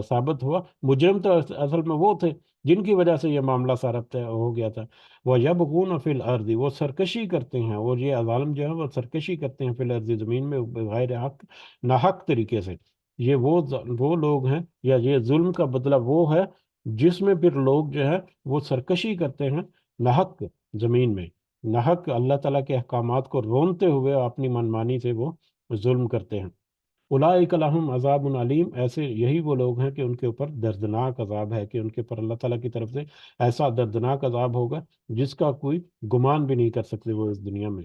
ثابت ہوا. مجرم تو اصل میں وہ تھے جن کی وجہ سے یہ معاملہ سارا طے ہو گیا تھا. وہ یبغون فی الارض، وہ سرکشی کرتے ہیں، اور یہ ظالم جو ہے وہ سرکشی کرتے ہیں فی الارض، زمین میں بغیر حق، ناحق طریقے سے. یہ وہ لوگ ہیں، یا یہ ظلم کا بدلہ وہ ہے جس میں پھر لوگ جو ہے وہ سرکشی کرتے ہیں ناحق زمین میں، ناحق اللہ تعالیٰ کے احکامات کو رونتے ہوئے اپنی منمانی سے وہ ظلم کرتے ہیں. اولئک لہم عذاب علیم، ایسے یہی وہ لوگ ہیں کہ ان کے اوپر دردناک عذاب ہے، کہ ان کے اوپر اللہ تعالیٰ کی طرف سے ایسا دردناک عذاب ہوگا جس کا کوئی گمان بھی نہیں کر سکتے وہ اس دنیا میں.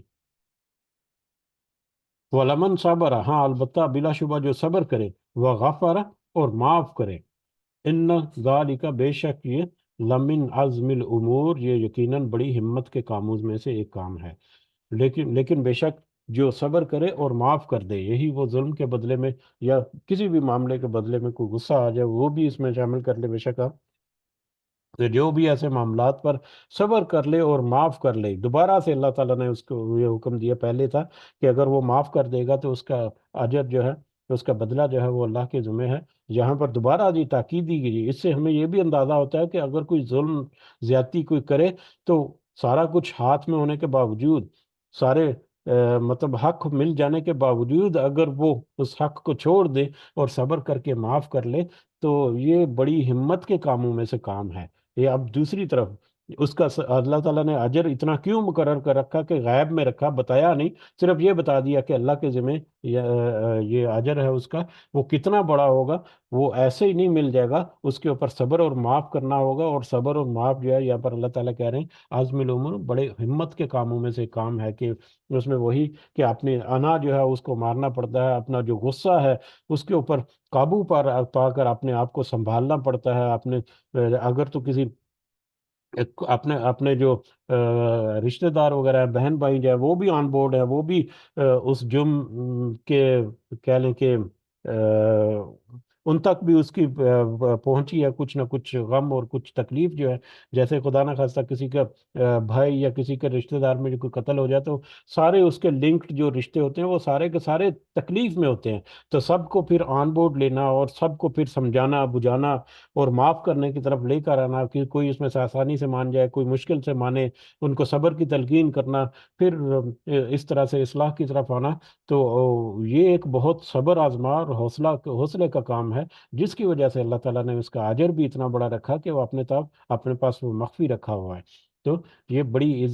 وَلَمَنْ صَبَرَ، ہاں البتہ بلا شبہ جو صبر کرے، وَغَفَرَ، اور معاف کرے، ان ذالک، بے شک یہ، لمن عزم الامور، یہ یقیناً بڑی ہمت کے کاموں میں سے ایک کام ہے. لیکن بے شک جو صبر کرے اور معاف کر دے، یہی وہ ظلم کے بدلے میں یا کسی بھی معاملے کے بدلے میں کوئی غصہ آ جائے وہ بھی اس میں شامل کر لے، بے شک آپ کہ جو بھی ایسے معاملات پر صبر کر لے اور معاف کر لے. دوبارہ سے اللہ تعالیٰ نے اس کو یہ حکم دیا، پہلے تھا کہ اگر وہ معاف کر دے گا تو اس کا اجر جو ہے، اس کا بدلہ جو ہے وہ اللہ کے ذمہ ہے. یہاں پر دوبارہ جی تاکید دی گئی. اس سے ہمیں یہ بھی اندازہ ہوتا ہے کہ اگر کوئی ظلم زیادتی کوئی کرے تو سارا کچھ ہاتھ میں ہونے کے باوجود، سارے مطلب حق مل جانے کے باوجود اگر وہ اس حق کو چھوڑ دے اور صبر کر کے معاف کر لے، تو یہ بڑی ہمت کے کاموں میں سے کام ہے. یہ اب دوسری طرف اس کا اللہ تعالیٰ نے اجر اتنا کیوں مقرر کر رکھا کہ غیب میں رکھا، بتایا نہیں، صرف یہ بتا دیا کہ اللہ کے ذمہ یہ اجر ہے اس کا، وہ کتنا بڑا ہوگا، وہ ایسے ہی نہیں مل جائے گا، اس کے اوپر صبر اور معاف کرنا ہوگا، اور صبر اور معاف جو ہے یہاں پر اللہ تعالیٰ کہہ رہے ہیں عزم العمر، بڑے ہمت کے کاموں میں سے کام ہے، کہ اس میں وہی کہ اپنی انا جو ہے اس کو مارنا پڑتا ہے، اپنا جو غصہ ہے اس کے اوپر قابو پا کر اپنے آپ کو سنبھالنا پڑتا ہے، اپنے اگر تو کسی اپنے اپنے جو رشتہ دار وغیرہ ہیں، بہن بھائی جو ہے وہ بھی آن بورڈ ہے، وہ بھی اس کے کہہ لیں کہ ان تک بھی اس کی پہنچی ہے کچھ نہ کچھ غم اور کچھ تکلیف جو ہے، جیسے خدا نہ خواستہ کسی کا بھائی یا کسی کے رشتہ دار میں جو کوئی قتل ہو جائے تو سارے اس کے لنکڈ جو رشتے ہوتے ہیں وہ سارے کے سارے تکلیف میں ہوتے ہیں، تو سب کو پھر آن بورڈ لینا اور سب کو پھر سمجھانا بجھانا اور معاف کرنے کی طرف لے کر آنا، کہ کوئی اس میں سے آسانی سے مان جائے، کوئی مشکل سے مانے، ان کو صبر کی تلقین کرنا، پھر اس طرح سے اصلاح کی طرف آنا، تو یہ ایک بہت صبر آزما اور حوصلے کا کام ہے، جس کی وجہ سے اللہ تعالیٰ نے اس کا اجر بھی اتنا بڑا رکھا کہ وہ اپنے پاس وہ مخفی رکھا ہوا ہے، تو یہ بڑی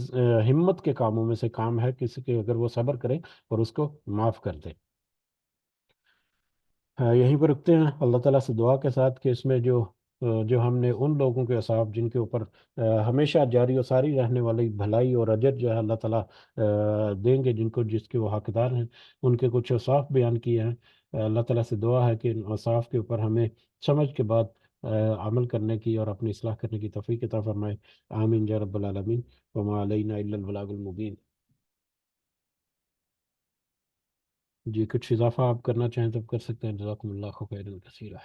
ہمت کے کاموں میں سے کام ہے کسی کے، اگر وہ صبر کرے اور اس کو معاف کر دے۔ یہیں پر رکتے ہیں اللہ تعالیٰ سے دعا کے ساتھ کہ اس میں جو ہم نے ان لوگوں کے اصحاب جن کے اوپر ہمیشہ جاری و ساری رہنے والی بھلائی اور اجر جو ہے اللہ تعالیٰ دیں گے، جس کے وہ حقدار ہیں، ان کے کچھ اوصاف بیان کیے ہیں۔ اللہ تعالیٰ سے دعا ہے کہ ان اوصاف کے اوپر ہمیں سمجھ کے بعد عمل کرنے کی اور اپنی اصلاح کرنے کی توفیق عطا فرمائے۔ آمین یا رب العالمین۔ وما علینا الا البلاغ المبین۔ جی کچھ اضافہ آپ کرنا چاہیں تو کر سکتے ہیں، جزاکم اللہ خیرا کثیرا۔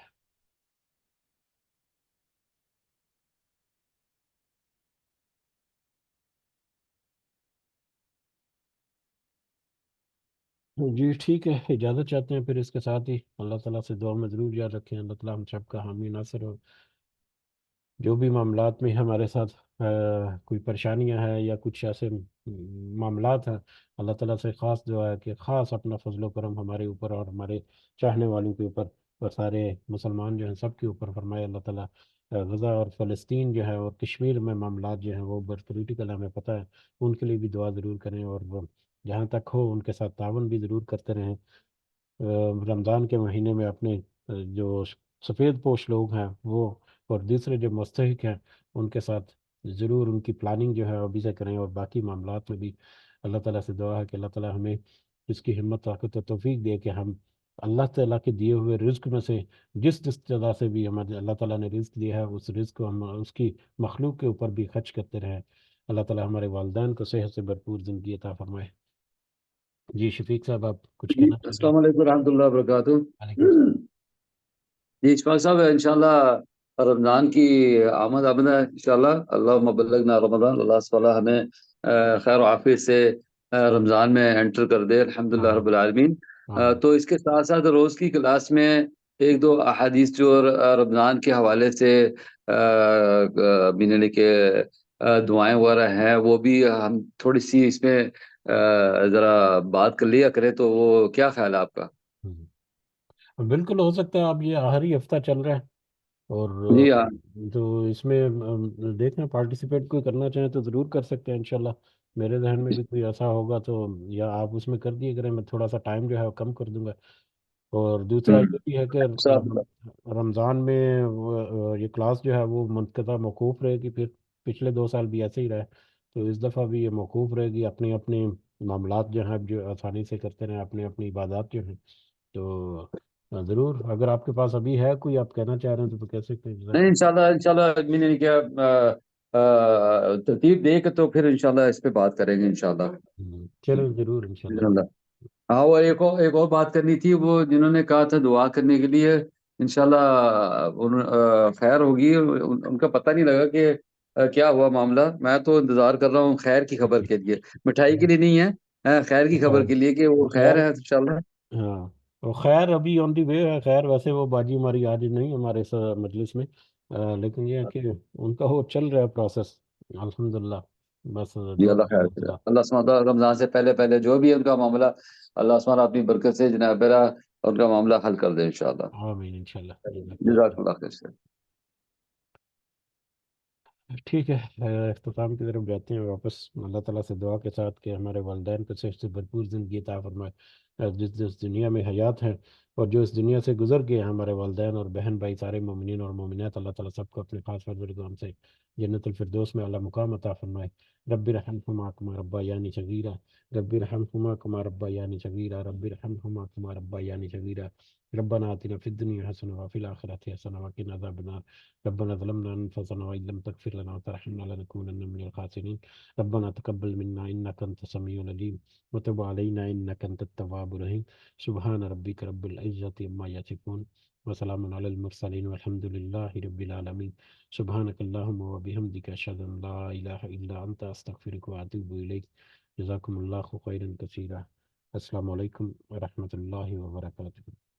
جی ٹھیک ہے، اجازت چاہتے ہیں پھر اس کے ساتھ ہی اللہ تعالیٰ سے دعا میں ضرور یاد رکھیں، اللہ تعالیٰ ہم سب کا حامی ناصر ہو، جو بھی معاملات میں ہمارے ساتھ کوئی پریشانیاں ہیں یا کچھ ایسے معاملات ہیں، اللہ تعالیٰ سے خاص دعا ہے کہ خاص اپنا فضل و کرم ہمارے اوپر اور ہمارے چاہنے والوں کے اوپر اور سارے مسلمان جو ہیں سب کے اوپر فرمائے اللہ تعالیٰ۔ غزہ اور فلسطین جو ہے اور کشمیر میں معاملات جو ہیں وہ بڑے کریٹیکل ہمیں پتہ ہے، ان کے لیے بھی دعا ضرور کریں، اور وہ جہاں تک ہو ان کے ساتھ تعاون بھی ضرور کرتے رہیں۔ رمضان کے مہینے میں اپنے جو سفید پوش لوگ ہیں وہ اور دوسرے جو مستحق ہیں ان کے ساتھ ضرور ان کی پلاننگ جو ہے ابھی سے کریں، اور باقی معاملات میں بھی اللہ تعالیٰ سے دعا ہے کہ اللہ تعالیٰ ہمیں اس کی ہمت طاقت و توفیق دے کہ ہم اللہ تعالیٰ کے دیے ہوئے رزق میں سے جس جگہ سے بھی ہمارے اللہ تعالیٰ نے رزق دیا ہے اس رزق کو ہم اس کی مخلوق کے اوپر بھی خرچ کرتے رہیں۔ اللہ تعالیٰ ہمارے والدین کو صحت سے بھرپور زندگی عطا فرمائے۔ جی شفیق صاحب آپ کچھ کہنا چاہیں گے؟
السلام علیکم ورحمۃ اللہ وبرکاتہ۔
وعلیکم السلام۔
جی اشفاق صاحب انشاءاللہ رمضان کی آمد آمد ہے انشاءاللہ، اللہم بلغنا رمضان، اللہ تعالیٰ ہمیں خیر و عافیت سے رمضان میں انٹر کر دے، الحمدللہ رب
آمین
العالمین۔
آمین۔
تو اس کے ساتھ ساتھ روز کی کلاس میں ایک دو احادیث جو رمضان کے حوالے سے یعنی کہ دعائیں وغیرہ ہیں وہ بھی ہم تھوڑی سی اس میں ذرا بات کر لیا کریں، تو وہ کیا خیال ہے آپ کا؟
بالکل ہو سکتا ہے، اب یہ آخری ہفتہ چل رہا ہے اور
جی ہاں،
تو اس میں دیکھیں پارٹیسپیٹ کوئی کرنا چاہیں تو ضرور کر سکتے ہیں انشاءاللہ، میرے ذہن میں بھی کوئی ایسا ہوگا تو یا آپ اس میں کر دیے کریں، میں تھوڑا سا ٹائم جو ہے وہ کم کر دوں گا۔ اور دوسرا یہ بھی ہے کہ رمضان میں یہ کلاس جو ہے وہ منقطع موقوف رہے گی، پھر پچھلے 2 سال بھی ایسے ہی رہے، تو اس دفعہ بھی یہ موقوف رہے گی، اپنی اپنی معاملات جو ہیں جو آسانی سے کرتے رہیں، اپنی اپنی عبادات جو ہیں، تو ضرور اگر آپ کے پاس ابھی ہے کوئی آپ کہنا چاہ رہے ہیں تو کہہ سکتے ہیں، جزاک
نہیں انشاءاللہ میں نے کیا ترتیب دے کے تو پھر انشاءاللہ اس پہ بات کریں گے انشاءاللہ۔
چلیں ضرور انشاءاللہ۔
انشاءاللہ ہاں، وہ ایک اور بات کرنی تھی، وہ جنہوں نے کہا تھا دعا کرنے کے لیے انشاءاللہ خیر ہوگی، ان کا پتہ نہیں لگا کہ کیا ہوا معاملہ، میں تو انتظار کر رہا ہوں خیر کی خبر کے لیے، مٹھائی کے لیے نہیں ہے، خیر کی خبر کے لیے کہ وہ خیر
خیر،
ہے انشاءاللہ۔
ہاں وہ خیر ابھی آن دی وے ہے، خیر ویسے وہ باجی ہماری آج نہیں ہمارے مجلس میں، لیکن یہ ہے کہ ان کا وہ چل رہا ہے پروسیس، الحمدللہ، بس
جی
دعا
اللہ
کریں
خیر
اللہ
کرے،
تعالیٰ۔
اللہ سبحانہ وتعالیٰ رمضان سے پہلے پہلے جو بھی ان کا معاملہ، اللہ سبحانہ اپنی برکت سے جناب میرا ان کا معاملہ حل کر دے انشاءاللہ۔
آمین انشاءاللہ، جزاک اللہ خیر۔
جزاک اللہ خیر۔
ٹھیک ہے، اختتام کی طرف جاتے ہیں واپس، اللہ تعالیٰ سے دعا کے ساتھ کہ ہمارے والدین کو صحت سے بھرپور زندگی عطا فرمائے، جس دنیا میں حیات ہیں اور جو اس دنیا سے گزر گئے ہیں، ہمارے والدین اور بہن بھائی سارے مومنین اور مومنات، اللہ تعالیٰ سب کو اپنے خاص فضل و کرم سے جنت الفردوس میں اعلیٰ مقام عطا فرمائے۔ رب ارحمہما کما ربیانی صغیرا، رب ارحمہما کما ربیانی صغیرا، رب ارحمہما کما ربیانی صغیرا، ربنا آتنا فی الدنیا حسنة وفي الآخرة حسنة وقنا عذاب النار، ربنا ظلمنا أنفسنا وإن لم تغفر لنا وترحمنا لنكونن من الخاسرين، ربنا تقبل منا إنك أنت السميع العليم وتب علينا إنك أنت التواب الرحيم، سبحان ربك رب العزة عما يصفون وسلام على المرسلين والحمد لله رب العالمين، سبحانك اللهم وبحمدك أشهد أن لا إله إلا أنت أستغفرك وأتوب إليك، جزاكم الله خيرا كثيرا، السلام عليكم ورحمة الله وبركاته.